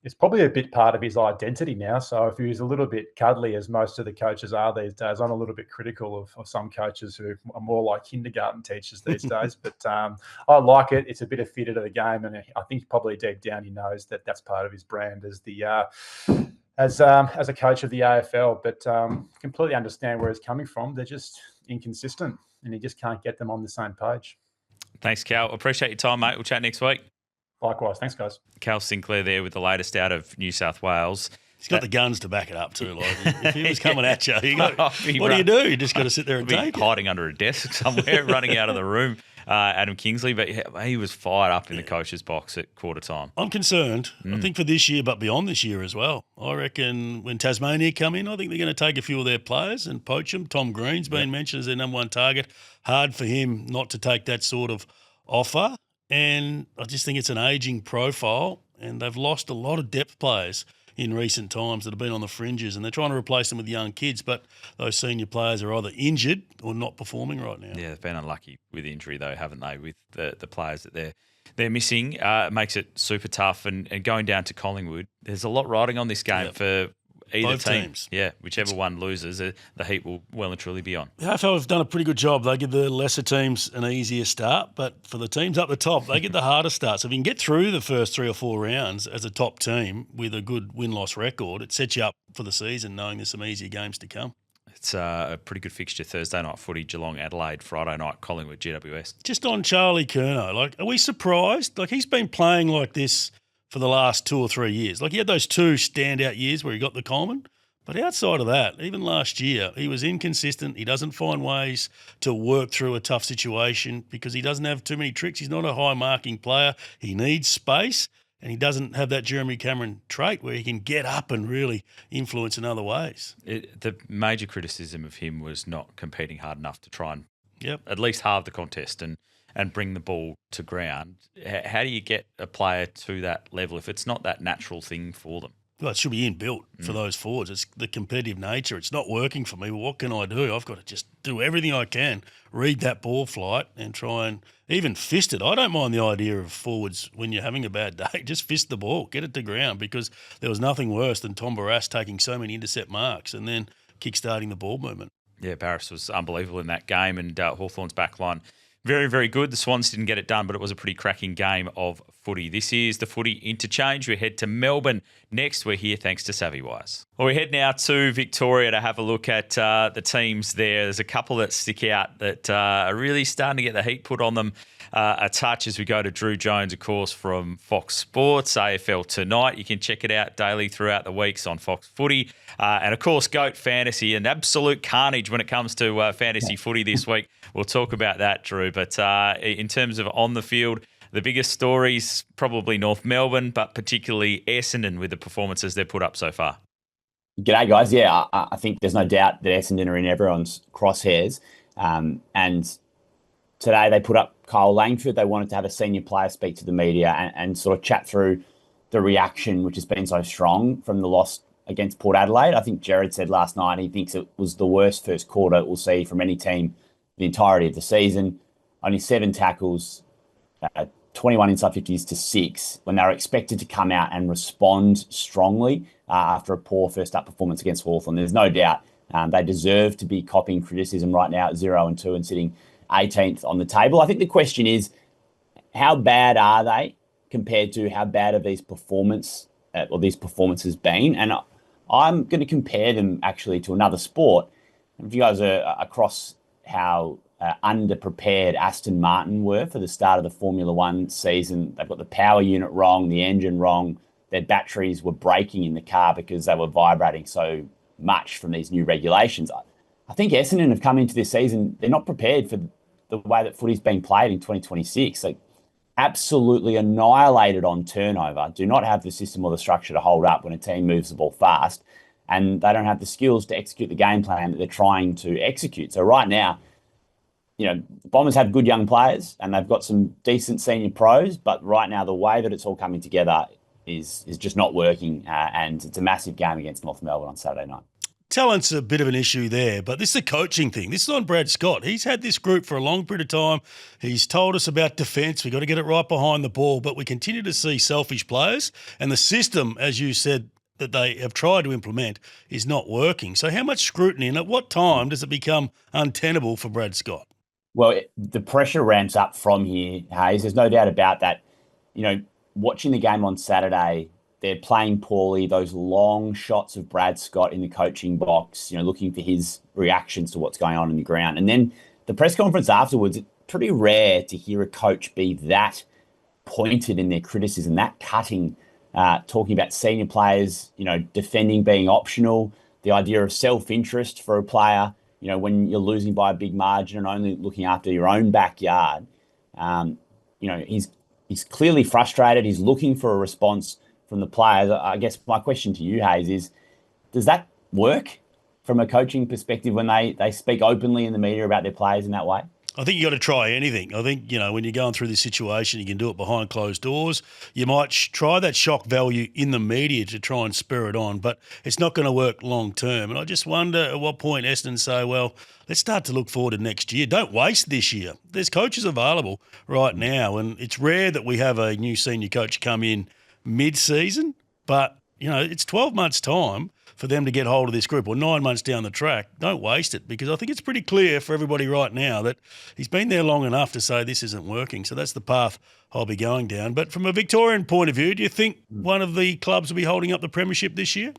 It's probably a bit part of his identity now. So if he was a little bit cuddly, as most of the coaches are these days, I'm a little bit critical of some coaches who are more like kindergarten teachers these days. But I like it. It's a bit of theatre to the game, and I think probably deep down he knows that that's part of his brand as a coach of the AFL. But completely understand where he's coming from. They're just inconsistent, and he just can't get them on the same page. Thanks, Cal. Appreciate your time, mate. We'll chat next week. Likewise. Thanks, guys. Cal Sinclair there with the latest out of New South Wales. He's got the guns to back it up too. Like, if he was coming at you, what do you do? You just got to sit there and take it. Hiding under a desk somewhere, running out of the room, Adam Kingsley. But he was fired up in the coach's box at quarter time. I'm concerned. I think for this year, but beyond this year as well. I reckon when Tasmania come in, I think they're going to take a few of their players and poach them. Tom Green's been mentioned as their number 1 target. Hard for him not to take that sort of offer. And I just think it's an ageing profile, and they've lost a lot of depth players in recent times that have been on the fringes, and they're trying to replace them with young kids, but those senior players are either injured or not performing right now. Yeah, they've been unlucky with injury though, haven't they, with the players that they're missing. It makes it super tough, and going down to Collingwood, there's a lot riding on this game for either both teams. Yeah, whichever one loses, the heat will well and truly be on. The AFL have done a pretty good job. They give the lesser teams an easier start, but for the teams up the top, they get the harder start. So if you can get through the first 3 or 4 rounds as a top team with a good win-loss record, it sets you up for the season knowing there's some easier games to come. It's a pretty good fixture. Thursday night footy, Geelong, Adelaide. Friday night, Collingwood, GWS. Just on Charlie Curnow, like, are we surprised? Like, he's been playing like this for the last 2 or 3 years. Like, he had those 2 standout years where he got the Coleman. But outside of that, even last year, he was inconsistent. He doesn't find ways to work through a tough situation because he doesn't have too many tricks. He's not a high-marking player. He needs space, and he doesn't have that Jeremy Cameron trait where he can get up and really influence in other ways. The major criticism of him was not competing hard enough to try and at least halve the contest and bring the ball to ground. How do you get a player to that level if it's not that natural thing for them? Well, it should be inbuilt for those forwards. It's the competitive nature. It's not working for me. Well, what can I do? I've got to just do everything I can, read that ball flight and try and even fist it. I don't mind the idea of forwards when you're having a bad day. Just fist the ball, get it to ground, because there was nothing worse than Tom Barrass taking so many intercept marks and then kickstarting the ball movement. Yeah, Barrass was unbelievable in that game, and Hawthorn's backline very, very good. The Swans didn't get it done, but it was a pretty cracking game of footy. This is the Footy Interchange. We head to Melbourne next. We're here thanks to SavvyWise. Well, we head now to Victoria to have a look at the teams there. There's a couple that stick out that are really starting to get the heat put on them a touch as we go to Drew Jones, of course, from Fox Sports, AFL Tonight. You can check it out daily throughout the weeks on Fox Footy. And, of course, GOAT Fantasy, an absolute carnage when it comes to fantasy footy this week. We'll talk about that, Drew. But in terms of on the field, the biggest stories, probably North Melbourne, but particularly Essendon with the performances they've put up so far. G'day, guys. Yeah, I think there's no doubt that Essendon are in everyone's crosshairs. And today they put up Kyle Langford. They wanted to have a senior player speak to the media and sort of chat through the reaction, which has been so strong from the loss against Port Adelaide. I think Jared said last night he thinks it was the worst first quarter we'll see from any team the entirety of the season. Only 7 tackles, 21 inside 50s to 6 when they were expected to come out and respond strongly after a poor first up performance against Hawthorn. There's no doubt they deserve to be copying criticism right now at 0-2 and sitting 18th on the table. I think the question is, how bad are they compared to how bad have these performances been? And I'm going to compare them actually to another sport. If you guys are across how underprepared Aston Martin were for the start of the Formula One season. They've got the power unit wrong, the engine wrong. Their batteries were breaking in the car because they were vibrating so much from these new regulations. I think Essendon have come into this season, they're not prepared for the way that footy's being played in 2026. Like, absolutely annihilated on turnover, do not have the system or the structure to hold up when a team moves the ball fast, and they don't have the skills to execute the game plan that they're trying to execute. So right now, you know, the Bombers have good young players and they've got some decent senior pros, but right now the way that it's all coming together is just not working, and it's a massive game against North Melbourne on Saturday night. Talent's a bit of an issue there, but this is a coaching thing. This is on Brad Scott. He's had this group for a long period of time. He's told us about defence. We've got to get it right behind the ball, but we continue to see selfish players, and the system, as you said, that they have tried to implement is not working. So how much scrutiny, and at what time does it become untenable for Brad Scott? Well, the pressure ramps up from here, Hayes. There's no doubt about that. You know, watching the game on Saturday, they're playing poorly. Those long shots of Brad Scott in the coaching box, you know, looking for his reactions to what's going on in the ground. And then the press conference afterwards, it's pretty rare to hear a coach be that pointed in their criticism, that cutting, talking about senior players, you know, defending being optional, the idea of self-interest for a player, you know, when you're losing by a big margin and only looking after your own backyard. You know, he's clearly frustrated. He's looking for a response from the players. I guess my question to you, Hayes, is does that work from a coaching perspective when they speak openly in the media about their players in that way? I think you got to try anything. I think, you know, when you're going through this situation, you can do it behind closed doors. You might try that shock value in the media to try and spur it on, but it's not going to work long term. And I just wonder at what point Essendon say, well, let's start to look forward to next year. Don't waste this year. There's coaches available right now, and it's rare that we have a new senior coach come in mid-season, but, you know, it's 12 months' time for them to get hold of this group, or 9 months down the track. Don't waste it, because I think it's pretty clear for everybody right now that he's been there long enough to say this isn't working. So that's the path I'll be going down. But from a Victorian point of view, do you think one of the clubs will be holding up the premiership this year?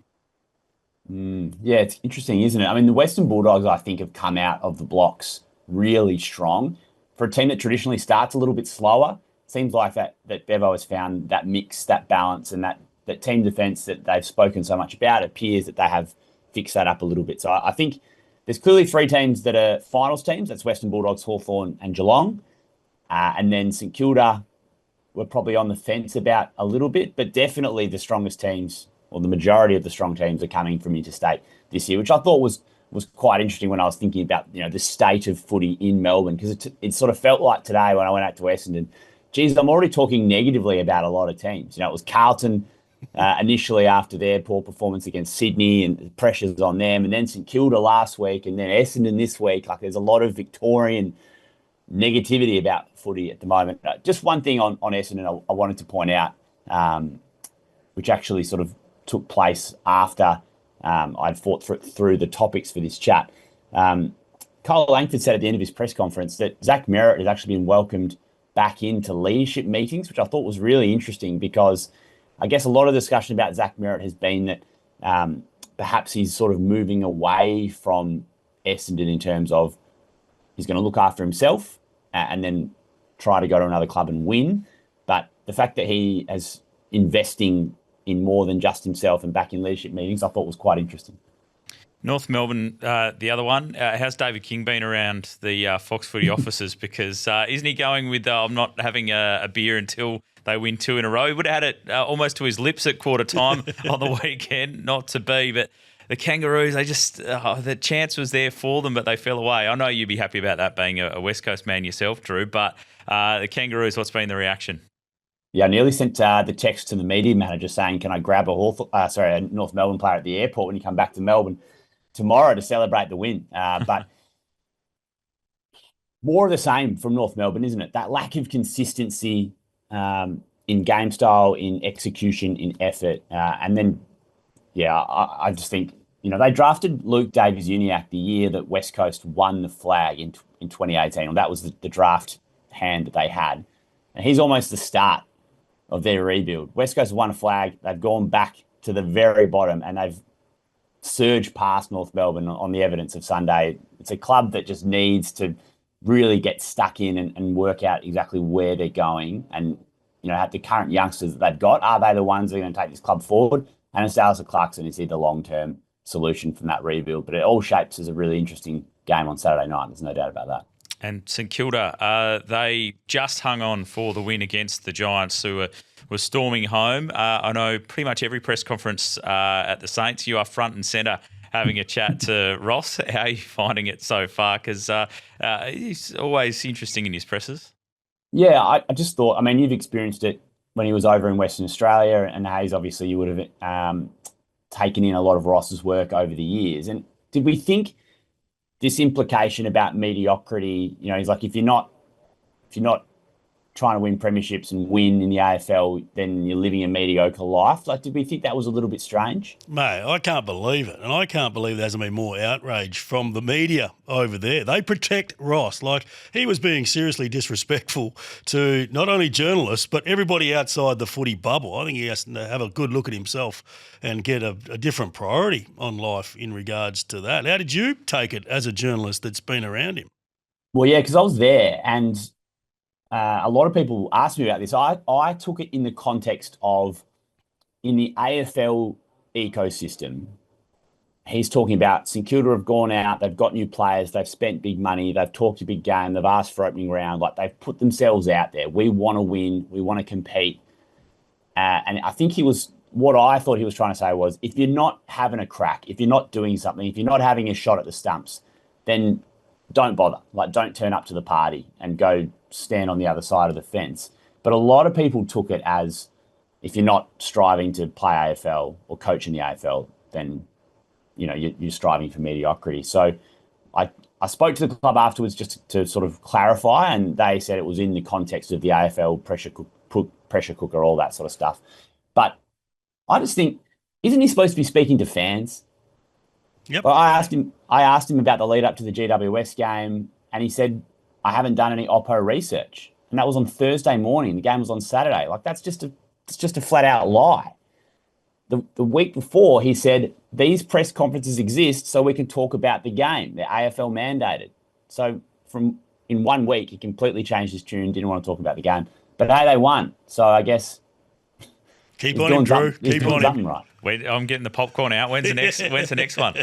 Yeah, it's interesting, isn't it? I mean, the Western Bulldogs, I think, have come out of the blocks really strong. For a team that traditionally starts a little bit slower, seems like that Bevo has found that mix, that balance, and that team defence that they've spoken so much about. It appears that they have fixed that up a little bit. So I think there's clearly three teams that are finals teams. That's Western Bulldogs, Hawthorn and Geelong. And then St Kilda were probably on the fence about a little bit, but definitely the strongest teams, or the majority of the strong teams, are coming from interstate this year, which I thought was quite interesting when I was thinking about, the state of footy in Melbourne, because it sort of felt like today when I went out to Essendon, geez, I'm already talking negatively about a lot of teams. It was Carlton initially after their poor performance against Sydney and the pressures on them, and then St Kilda last week, and then Essendon this week. Like, there's a lot of Victorian negativity about footy at the moment. Just one thing on Essendon I wanted to point out, which actually sort of took place after I'd fought through the topics for this chat. Kyle Langford said at the end of his press conference that Zach Merritt has actually been welcomed back into leadership meetings, which I thought was really interesting, because I guess a lot of discussion about Zach Merritt has been that perhaps he's sort of moving away from Essendon in terms of he's going to look after himself and then try to go to another club and win. But the fact that he is investing in more than just himself and back in leadership meetings, I thought was quite interesting. North Melbourne, the other one. How's David King been around the Fox Footy offices? Because isn't he going with I'm not having a beer until they win 2 in a row? He would have had it almost to his lips at quarter time on the weekend, not to be. But the Kangaroos, they just the chance was there for them, but they fell away. I know you'd be happy about that, being a West Coast man yourself, Drew. But the Kangaroos, what's been the reaction? Yeah, I nearly sent the text to the media manager saying, can I grab a North Melbourne player at the airport when you come back to Melbourne tomorrow to celebrate the win? But more of the same from North Melbourne, isn't it? That lack of consistency in game style, in execution, in effort. And then, I just think, they drafted Luke Davies-Uniacke the year that West Coast won the flag in 2018. And that was the draft hand that they had. And he's almost the start of their rebuild. West Coast won a flag. They've gone back to the very bottom and they've surged past North Melbourne on the evidence of Sunday. It's a club that just needs to really get stuck in and work out exactly where they're going. And, have the current youngsters that they've got, are they the ones that are going to take this club forward? And Aliza Clarkson is the long-term solution from that rebuild. But it all shapes as a really interesting game on Saturday night. There's no doubt about that. And St Kilda, they just hung on for the win against the Giants, who were storming home. I know pretty much every press conference at the Saints, you are front and centre having a chat to Ross. How are you finding it so far? Because he's always interesting in his presses. Yeah, I just thought, you've experienced it when he was over in Western Australia, and Hayes, obviously, you would have taken in a lot of Ross's work over the years. And did we think this implication about mediocrity, he's like, if you're not trying to win premierships and win in the AFL, then you're living a mediocre life. Like, did we think that was a little bit strange? Mate, I can't believe it. And I can't believe there hasn't been more outrage from the media over there. They protect Ross. Like, he was being seriously disrespectful to not only journalists, but everybody outside the footy bubble. I think he has to have a good look at himself and get a different priority on life in regards to that. How did you take it as a journalist that's been around him? Well, yeah, because I was there, and a lot of people asked me about this. I took it in the context of, in the AFL ecosystem, he's talking about St Kilda have gone out, they've got new players, they've spent big money, they've talked a big game, they've asked for opening round, like they've put themselves out there. We want to win, we want to compete. And I think what I thought he was trying to say was, if you're not having a crack, if you're not doing something, if you're not having a shot at the stumps, then don't bother. Like, don't turn up to the party and go stand on the other side of the fence. But a lot of people took it as, if you're not striving to play AFL or coach in the AFL, then you're striving for mediocrity. So I spoke to the club afterwards just to sort of clarify, and they said it was in the context of the AFL pressure cooker, all that sort of stuff. But I just think, isn't he supposed to be speaking to fans? Yep. Well, I asked him about the lead up to the GWS game, and he said, I haven't done any Oppo research. And that was on Thursday morning. The game was on Saturday. Like, it's just a flat out lie. the week before, he said, these press conferences exist so we can talk about the game. They're AFL mandated. So in 1 week, he completely changed his tune, didn't want to talk about the game. But hey, they won. So I guess keep on him, Drew. Keep on him. Right. I'm getting the popcorn out. When's the next one?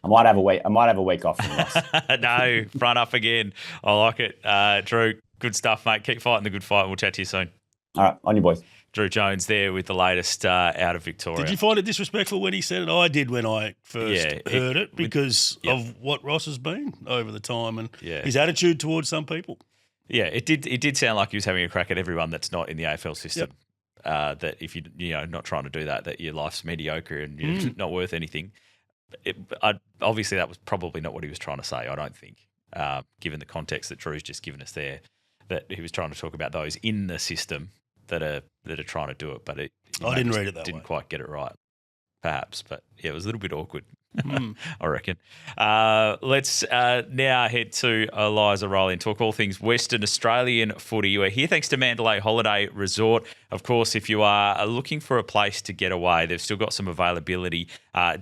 I might have a week off from this. No, front up again. I like it. Drew, good stuff, mate. Keep fighting the good fight. We'll chat to you soon. All right, on you boys. Drew Jones there with the latest out of Victoria. Did you find it disrespectful when he said it? I did when I first heard it because of what Ross has been over the time and his attitude towards some people. Yeah, it did sound like he was having a crack at everyone that's not in the AFL system. That if you're not trying to do that your life's mediocre and you're not worth anything. Obviously, that was probably not what he was trying to say, I don't think, given the context that Drew's just given us there, that he was trying to talk about those in the system that are trying to do it. But I didn't read it that way. Didn't quite get it right, perhaps. But, yeah, it was a little bit awkward, I reckon. Let's now head to Eliza, Reilly, and talk all things Western Australian footy. We're here thanks to Mandalay Holiday Resort. Of course, if you are looking for a place to get away, they've still got some availability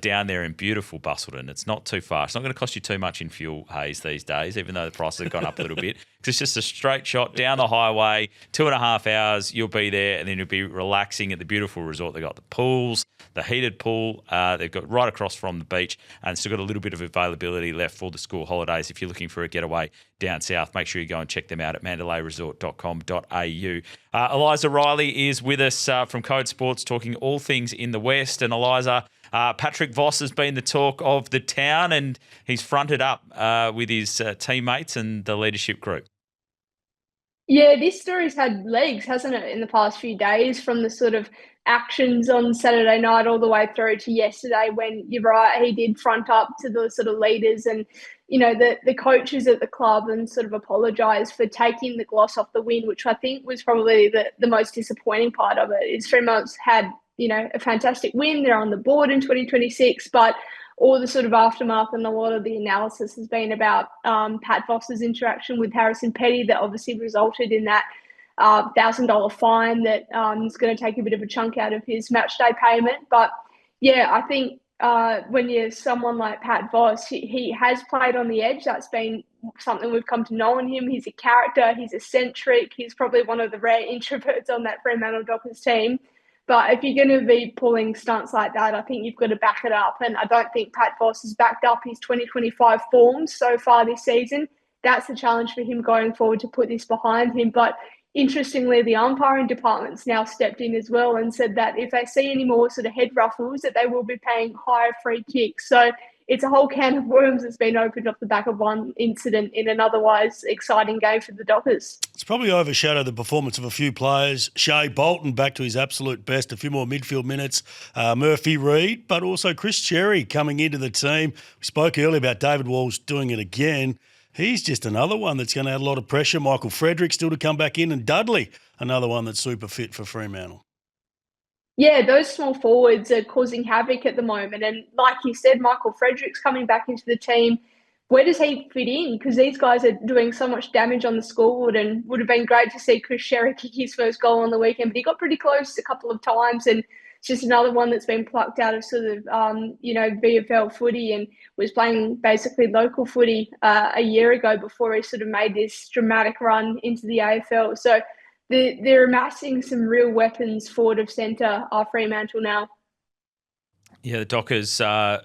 down there in beautiful Busselton. It's not too far. It's not going to cost you too much in fuel, Hayes, these days, even though the prices have gone up a little bit. Because it's just a straight shot down the highway, 2.5 hours, you'll be there, and then you'll be relaxing at the beautiful resort. They've got the pools, the heated pool. They've got right across from the beach, and still got a little bit of availability left for the school holidays. If you're looking for a getaway down south, make sure you go and check them out at mandalayresort.com.au. Eliza Reilly is with us from Code Sports, talking all things in the West. And Eliza, Patrick Voss has been the talk of the town, and he's fronted up with his teammates and the leadership group. Yeah, this story's had legs, hasn't it, in the past few days, from the sort of actions on Saturday night all the way through to yesterday when, you're right, he did front up to the sort of leaders and, the coaches at the club and sort of apologise for taking the gloss off the win, which I think was probably the most disappointing part of it, is Fremantle had, a fantastic win. They're on the board in 2026, but all the sort of aftermath and a lot of the analysis has been about Pat Voss's interaction with Harrison Petty that obviously resulted in that $1,000 fine that is going to take a bit of a chunk out of his match day payment. But yeah, I think when you're someone like Pat Voss, he has played on the edge. That's been something we've come to know in him. He's a character. He's eccentric. He's probably one of the rare introverts on that Fremantle Dockers team. But if you're going to be pulling stunts like that, I think you've got to back it up. And I don't think Pat Voss has backed up his 2025 forms so far this season. That's the challenge for him going forward, to put this behind him. But interestingly, the umpiring department's now stepped in as well and said that if they see any more sort of head ruffles, that they will be paying higher free kicks. So it's a whole can of worms that's been opened off the back of one incident in an otherwise exciting game for the Dockers. It's probably overshadowed the performance of a few players. Shea Bolton back to his absolute best, a few more midfield minutes. Murphy Reid, but also Chris Cherry coming into the team. We spoke earlier about David Walsh doing it again. He's just another one that's going to add a lot of pressure. Michael Frederick still to come back in, and Dudley, another one that's super fit for Fremantle. Yeah, those small forwards are causing havoc at the moment. And like you said, Michael Frederick's coming back into the team. Where does he fit in? Because these guys are doing so much damage on the scoreboard, and would have been great to see Chris Cherry kick his first goal on the weekend, but he got pretty close a couple of times, and it's just another one that's been plucked out of sort of, VFL footy and was playing basically local footy a year ago before he sort of made this dramatic run into the AFL. So they're amassing some real weapons forward of centre, Fremantle now. Yeah, the Dockers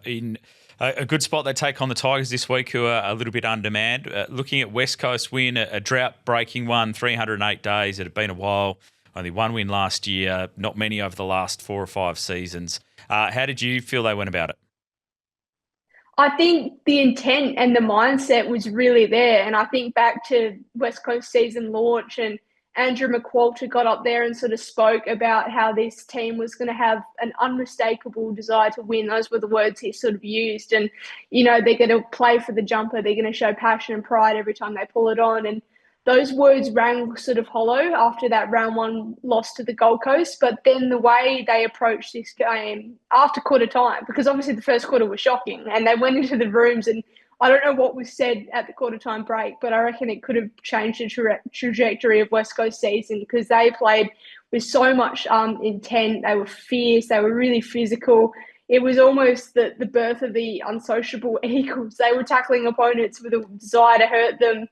in a good spot. They take on the Tigers this week, who are a little bit undermanned. Looking at West Coast win, a drought-breaking one, 308 days. It had been a while. Only one win last year, not many over the last 4 or 5 seasons. How did you feel they went about it? I think the intent and the mindset was really there. And I think back to West Coast season launch, and Andrew McQualter got up there and sort of spoke about how this team was going to have an unmistakable desire to win. Those were the words he sort of used. And, they're going to play for the jumper. They're going to show passion and pride every time they pull it on. And those words rang sort of hollow after that round 1 loss to the Gold Coast. But then the way they approached this game after quarter time, because obviously the first quarter was shocking, and they went into the rooms, and I don't know what was said at the quarter time break, but I reckon it could have changed the trajectory of West Coast season, because they played with so much intent. They were fierce. They were really physical. It was almost the birth of the unsociable Eagles. They were tackling opponents with a desire to hurt them.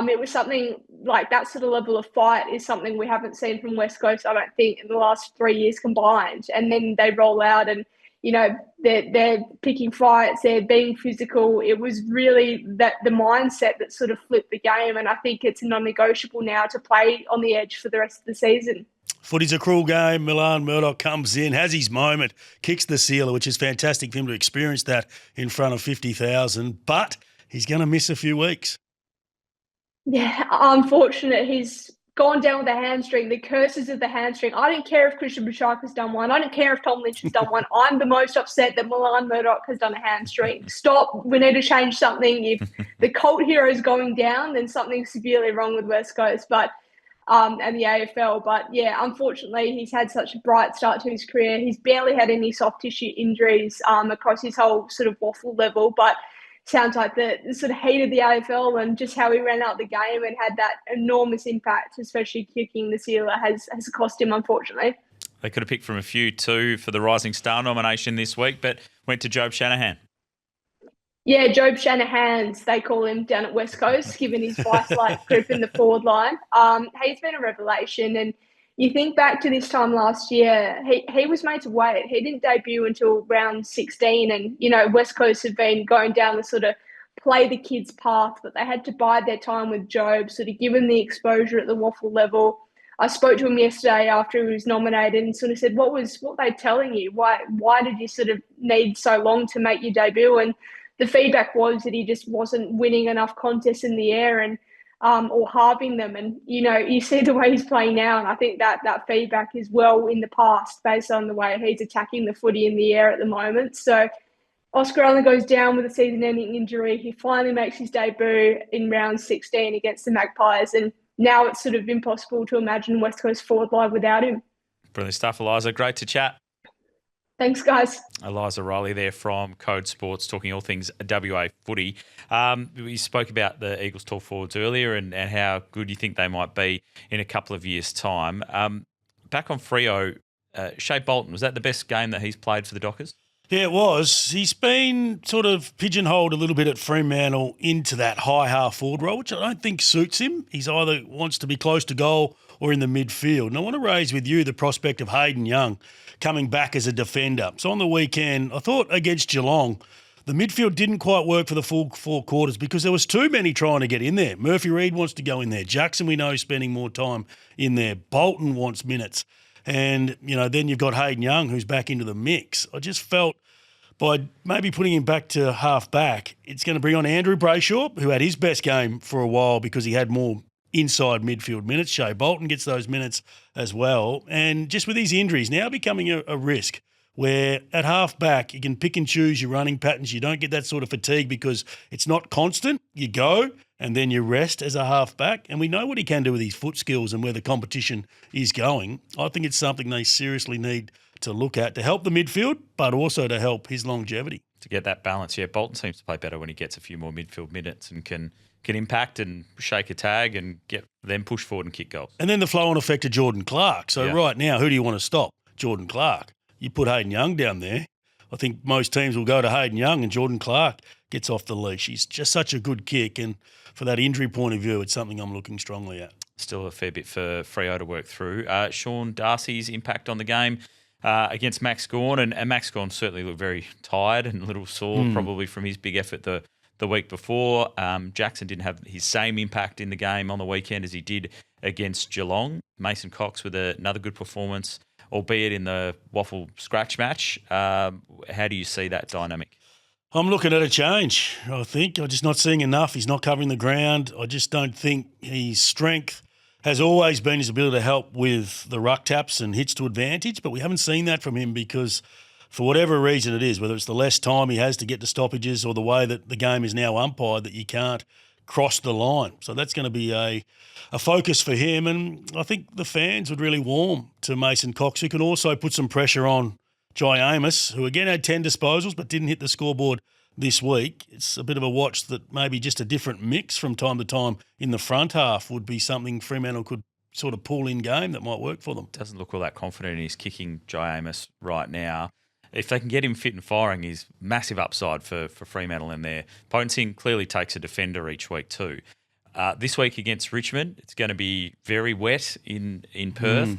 It was something like that sort of level of fight is something we haven't seen from West Coast, I don't think, in the last 3 years combined. And then they roll out and, you know, they're picking fights, they're being physical. It was really that the mindset that sort of flipped the game. And I think it's non-negotiable now to play on the edge for the rest of the season. Footy's a cruel game. Milan Murdoch comes in, has his moment, kicks the sealer, which is fantastic for him to experience that in front of 50,000. But he's going to miss a few weeks. Yeah, unfortunate. He's gone down with a hamstring, the curses of the hamstring. I don't care if Christian Bouchard has done one. I don't care if Tom Lynch has done one. I'm the most upset that Milan Murdoch has done a hamstring. Stop. We need to change something. If the cult hero is going down, then something's severely wrong with West Coast. But and the AFL. But yeah, unfortunately, he's had such a bright start to his career. He's barely had any soft tissue injuries across his whole sort of waffle level. But sounds like the sort of heat of the AFL and just how he ran out the game and had that enormous impact, especially kicking the sealer, has cost him, unfortunately. They could have picked from a few too for the Rising Star nomination this week, but went to Job Shanahan. Yeah, Job Shanahan's, they call him down at West Coast, given his vice-like grip in the forward line. He's been a revelation. And you think back to this time last year, he was made to wait. He didn't debut until round 16. And, you know, West Coast have been going down the sort of play the kids path, but they had to bide their time with Job, sort of give him the exposure at the waffle level. I spoke to him yesterday after he was nominated and sort of said, what were they telling you? Why did you sort of need so long to make your debut? And the feedback was that he just wasn't winning enough contests in the air and or halving them. And, you know, you see the way he's playing now, and I think that feedback is well in the past based on the way he's attacking the footy in the air at the moment. So Oscar only goes down with a season-ending injury. He finally makes his debut in round 16 against the Magpies, and now it's sort of impossible to imagine West Coast forward line without him. Brilliant stuff, Eliza. Great to chat. Thanks, guys. Eliza Reilly there from Code Sports, talking all things WA footy. We spoke about the Eagles tall forwards earlier and how good you think they might be in a couple of years' time. Back on Freo, Shea Bolton, was that the best game that he's played for the Dockers? Yeah, it was. He's been sort of pigeonholed a little bit at Fremantle into that high half forward role, which I don't think suits him. He's either wants to be close to goal or in the midfield. And I want to raise with you the prospect of Hayden Young coming back as a defender. So on the weekend, I thought against Geelong, the midfield didn't quite work for the full 4 quarters because there was too many trying to get in there. Murphy Reid wants to go in there. Jackson, we know, is spending more time in there. Bolton wants minutes. And, you know, then you've got Hayden Young who's back into the mix. I just felt by maybe putting him back to half back, it's going to bring on Andrew Brayshaw, who had his best game for a while because he had more inside midfield minutes. Shea Bolton gets those minutes as well. And just with these injuries now becoming a risk where at half back you can pick and choose your running patterns. You don't get that sort of fatigue because it's not constant. You go and then you rest as a half back. And we know what he can do with his foot skills and where the competition is going. I think it's something they seriously need to look at to help the midfield, but also to help his longevity. To get that balance, yeah. Bolton seems to play better when he gets a few more midfield minutes and can impact and shake a tag and then push forward and kick goals. And then the flow-on effect of Jordan Clark. So right now, who do you want to stop? Jordan Clark. You put Hayden Young down there. I think most teams will go to Hayden Young and Jordan Clark gets off the leash. He's just such a good kick. And for that injury point of view, it's something I'm looking strongly at. Still a fair bit for Freo to work through. Sean Darcy's impact on the game against Max Gawn. And Max Gawn certainly looked very tired and a little sore probably from his big effort the week before. Jackson didn't have his same impact in the game on the weekend as he did against Geelong. Mason Cox with another good performance, albeit in the waffle scratch match. How do you see that dynamic? I'm looking at a change, I think. I'm just not seeing enough. He's not covering the ground. I just don't think his strength has always been his ability to help with the ruck taps and hits to advantage, but we haven't seen that from him because for whatever reason it is, whether it's the less time he has to get to stoppages or the way that the game is now umpired, that you can't cross the line. So that's going to be a focus for him. And I think the fans would really warm to Mason Cox, who can also put some pressure on Jai Amos, who again had 10 disposals but didn't hit the scoreboard this week. It's a bit of a watch that maybe just a different mix from time to time in the front half would be something Fremantle could sort of pull-in game that might work for them. Doesn't look all that confident in his kicking, Jai Amos, right now. If they can get him fit and firing, he's massive upside for Fremantle in there. Potenting clearly takes a defender each week too. This week against Richmond, it's going to be very wet in Perth.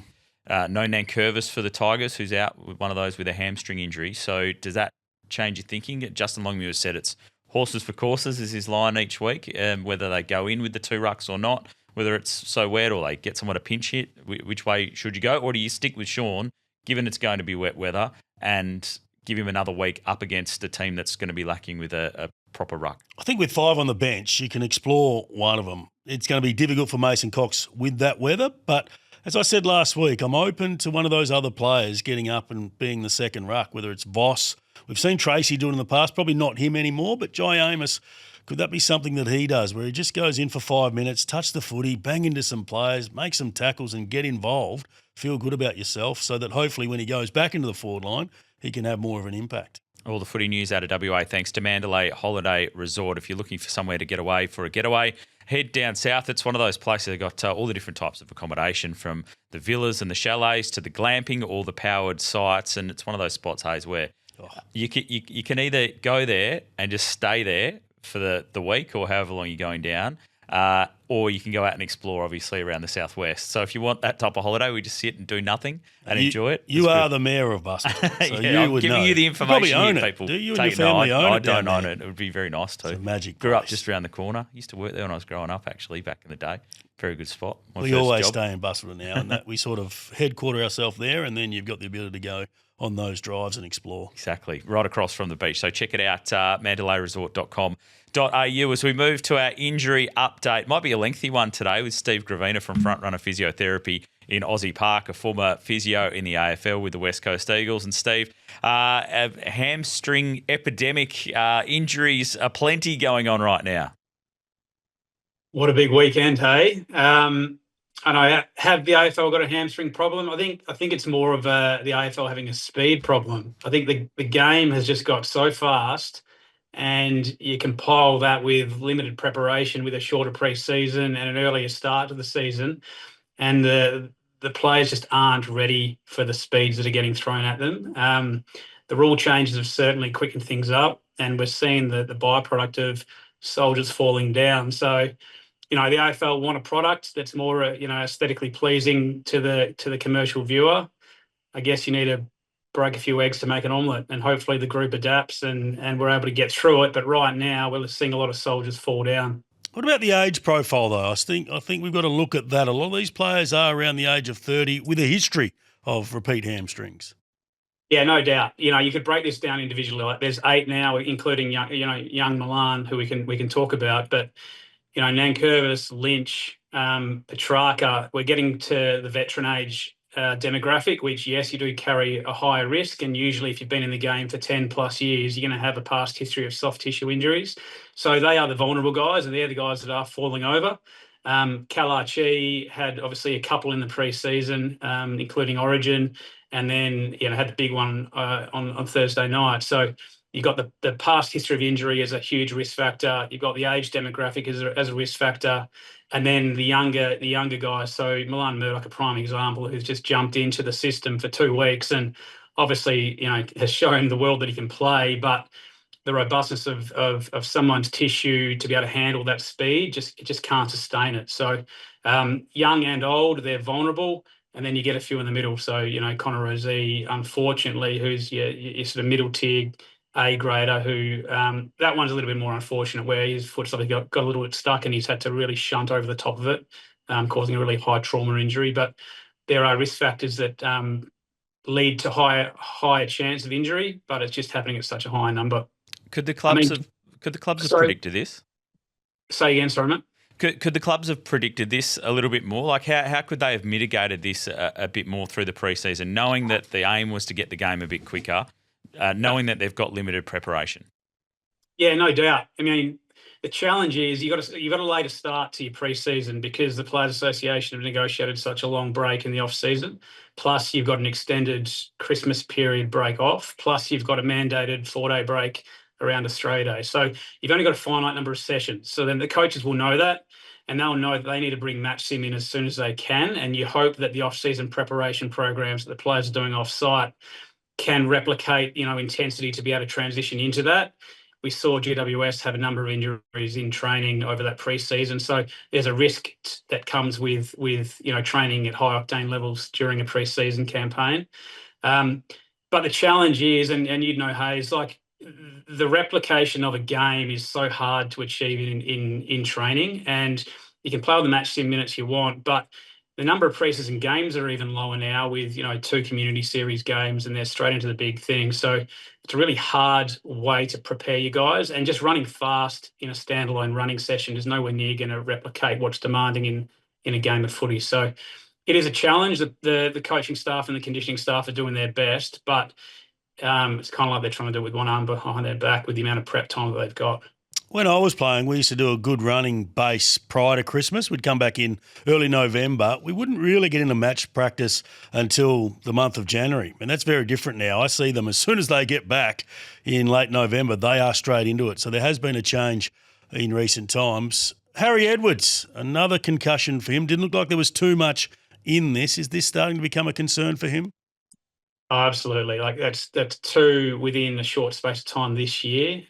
No Nankervis for the Tigers, who's out with one of those with a hamstring injury. So does that change your thinking? Justin Longmuir said it's horses for courses is his line each week, whether they go in with the 2 rucks or not, whether it's so wet or they get someone to pinch hit. Which way should you go? Or do you stick with Sean, given it's going to be wet weather, and give him another week up against a team that's going to be lacking with a proper ruck? I think with 5 on the bench, you can explore one of them. It's going to be difficult for Mason Cox with that weather, but as I said last week, I'm open to one of those other players getting up and being the second ruck, whether it's Voss. We've seen Tracy do it in the past, probably not him anymore, but Jai Amos, could that be something that he does, where he just goes in for 5 minutes, touch the footy, bang into some players, make some tackles and get involved, feel good about yourself, so that hopefully when he goes back into the forward line, he can have more of an impact. All the footy news out of WA thanks to Mandalay Holiday Resort. If you're looking for somewhere to get away for a getaway, head down south. It's one of those places they've got all the different types of accommodation, from the villas and the chalets to the glamping, all the powered sites. And it's one of those spots, Hayes, where you can either go there and just stay there for the week or however long you're going down, or you can go out and explore, obviously, around the southwest. So if you want that type of holiday, we just sit and do nothing and enjoy it. You are the mayor of Bustle, so yeah, you would giving know. you the information. You probably own here, it. people. Do you and Take your family own it? I don't own it. It would be very nice too. It's a magic Grew up place. just around the corner. Used to work there when I was growing up, actually, back in the day. Very good spot. We always stay in Busselton now, and that we sort of headquarter ourselves there, and then you've got the ability to go on those drives and explore. Exactly. Right across from the beach. So check it out, mandalayresort.com.au. As we move to our injury update, might be a lengthy one today with Steve Gravina from Frontrunner Physiotherapy in Aussie Park, a former physio in the AFL with the West Coast Eagles. And Steve, a hamstring epidemic, injuries are plenty going on right now. What a big weekend, hey? And I have the AFL got a hamstring problem. I think it's more of the AFL having a speed problem. I think the game has just got so fast, and you compile that with limited preparation, with a shorter pre-season and an earlier start to the season, and the players just aren't ready for the speeds that are getting thrown at them. The rule changes have certainly quickened things up, and we're seeing the byproduct of soldiers falling down. So, the AFL want a product that's more, aesthetically pleasing to the commercial viewer. I guess you need to break a few eggs to make an omelette, and hopefully the group adapts and we're able to get through it. But right now, we're seeing a lot of soldiers fall down. What about the age profile, though? I think we've got to look at that. A lot of these players are around the age of 30 with a history of repeat hamstrings. Yeah, no doubt. You could break this down individually. Like there's 8 now, including young Milan, who we can talk about, but. Nankervis, Lynch, Petrarca, we're getting to the veteran age demographic, which, yes, you do carry a higher risk. And usually if you've been in the game for 10 plus years, you're going to have a past history of soft tissue injuries. So they are the vulnerable guys, and they're the guys that are falling over. Kalachi had obviously a couple in the pre-season, including Origin, and then had the big one on Thursday night. So you've got the past history of injury as a huge risk factor. You've got the age demographic as a risk factor, and then the younger guys. So Milan Murdoch, a prime example, who's just jumped into the system for 2 weeks and obviously has shown the world that he can play, but the robustness of someone's tissue to be able to handle that speed just can't sustain it. So young and old, they're vulnerable. And then you get a few in the middle. So, Connor Rozee, unfortunately, who's your sort of middle tier A grader, who that one's a little bit more unfortunate, where his foot's got a little bit stuck and he's had to really shunt over the top of it, causing a really high trauma injury. But there are risk factors that lead to higher chance of injury, but it's just happening at such a high number. Could the clubs have predicted this? Say again, sorry, mate. Could the clubs have predicted this a little bit more? Like how could they have mitigated this a bit more through the pre-season, knowing that the aim was to get the game a bit quicker, knowing that they've got limited preparation? Yeah, no doubt. I mean, the challenge is you've got a later start to your pre-season because the Players Association have negotiated such a long break in the off-season. Plus, you've got an extended Christmas period break off. Plus, you've got a mandated 4-day break around Australia Day. So you've only got a finite number of sessions. So then the coaches will know that. and they'll know that they need to bring match sim in as soon as they can. And you hope that the off-season preparation programs that the players are doing off-site can replicate, intensity to be able to transition into that. We saw GWS have a number of injuries in training over that pre-season, so there's a risk that comes with training at high octane levels during a pre-season campaign. But the challenge is, and Hayes, like the replication of a game is so hard to achieve in training, and you can play all the match sim minutes you want, but the number of pre-season games are even lower now with 2 community series games, and they're straight into the big thing. So it's a really hard way to prepare you guys, and just running fast in a standalone running session is nowhere near going to replicate what's demanding in a game of footy. So it is a challenge. The coaching staff and the conditioning staff are doing their best, but it's kind of like they're trying to do it with one arm behind their back with the amount of prep time that they've got. When I was playing, we used to do a good running base prior to Christmas. We'd come back in early November. We wouldn't really get into match practice until the month of January, and that's very different now. I see them as soon as they get back in late November, they are straight into it. So there has been a change in recent times. Harry Edwards, another concussion for him. Didn't look like there was too much in this. Is this starting to become a concern for him? Oh, absolutely. Like that's 2 within a short space of time this year,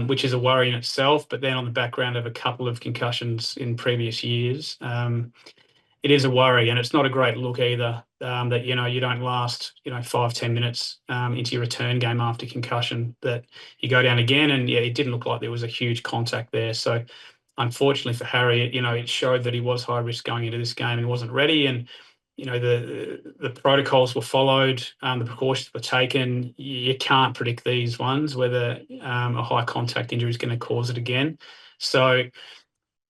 which is a worry in itself. But then on the background of a couple of concussions in previous years, it is a worry, and it's not a great look either. That you don't last 5-10 minutes into your return game after concussion, that you go down again, and it didn't look like there was a huge contact there. So unfortunately for Harry, it showed that he was high risk going into this game and wasn't ready. And the protocols were followed, the precautions were taken. You can't predict these ones, whether a high contact injury is going to cause it again. So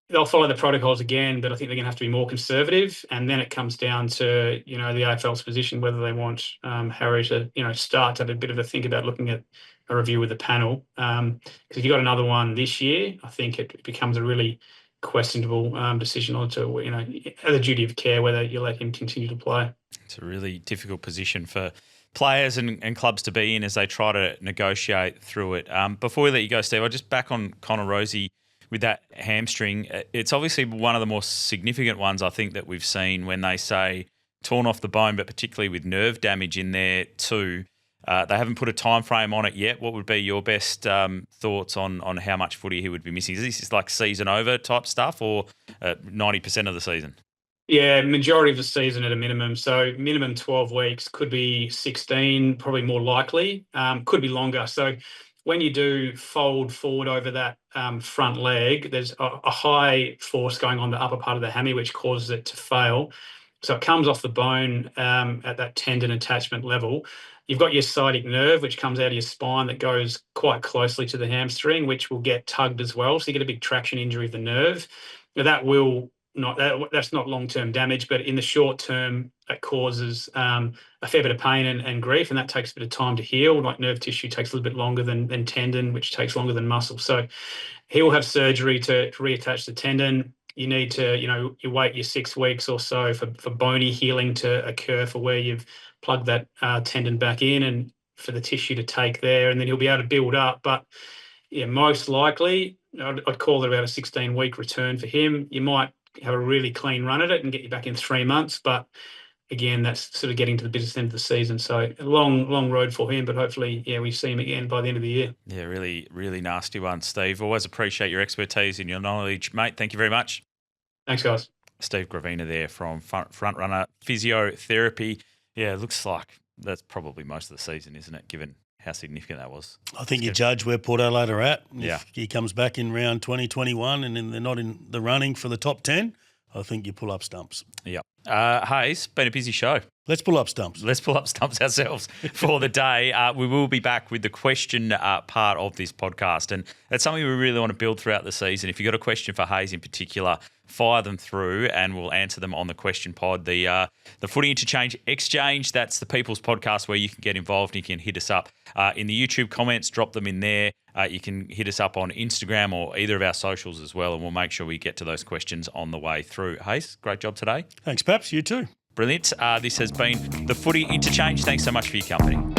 they'll follow the protocols again, but I think they're going to have to be more conservative. And then it comes down to, the AFL's position, whether they want Harry to, start to have a bit of a think about looking at a review with the panel. Because if you got another one this year, I think it becomes a really questionable decision on to, as a duty of care, whether you let him continue to play. It's a really difficult position for players and clubs to be in as they try to negotiate through it. Before we let you go, Steve, I'll just back on Connor Rozee with that hamstring. It's obviously one of the more significant ones, I think, that we've seen when they say torn off the bone, but particularly with nerve damage in there too. They haven't put a time frame on it yet. What would be your best thoughts on how much footy he would be missing? Is this like season over type stuff, or 90% of the season? Yeah, majority of the season at a minimum. So minimum 12 weeks, could be 16, probably more likely, could be longer. So when you do fold forward over that front leg, there's a high force going on the upper part of the hammy, which causes it to fail. So it comes off the bone at that tendon attachment level. You've got your sciatic nerve, which comes out of your spine that goes quite closely to the hamstring, which will get tugged as well. So you get a big traction injury of the nerve. Now that's not long-term damage, but in the short term, that causes a fair bit of pain and grief, and that takes a bit of time to heal. Like nerve tissue takes a little bit longer than tendon, which takes longer than muscle. So he will have surgery to reattach the tendon. You need to, you wait your 6 weeks or so for bony healing to occur for where you've plugged that tendon back in and for the tissue to take there, and then he'll be able to build up. But yeah, most likely, I'd call it about a 16-week return for him. You might have a really clean run at it and get you back in 3 months, but again, that's sort of getting to the business end of the season. So a long road for him, but hopefully, we see him again by the end of the year. Yeah, really, really nasty one, Steve. Always appreciate your expertise and your knowledge, mate. Thank you very much. Thanks, guys. Steve Gravina there from Front Runner Physiotherapy. Yeah, it looks like that's probably most of the season, isn't it, given how significant that was? I think you judge where Port Adelaide are at. Yeah. If he comes back in round 2021 and then they're not in the running for the top 10, I think you pull up stumps. Yeah. Hayes, been a busy show. Let's pull up stumps. Let's pull up stumps ourselves for the day. We will be back with the question part of this podcast, and it's something we really want to build throughout the season. If you've got a question for Hayes in particular, fire them through and we'll answer them on the question pod. The Footy Interchange Exchange, that's the People's Podcast where you can get involved. You can hit us up in the YouTube comments, drop them in there. You can hit us up on Instagram or either of our socials as well, and we'll make sure we get to those questions on the way through. Hayes, great job today. Thanks, Paps. You too. Brilliant. This has been the Footy Interchange. Thanks so much for your company.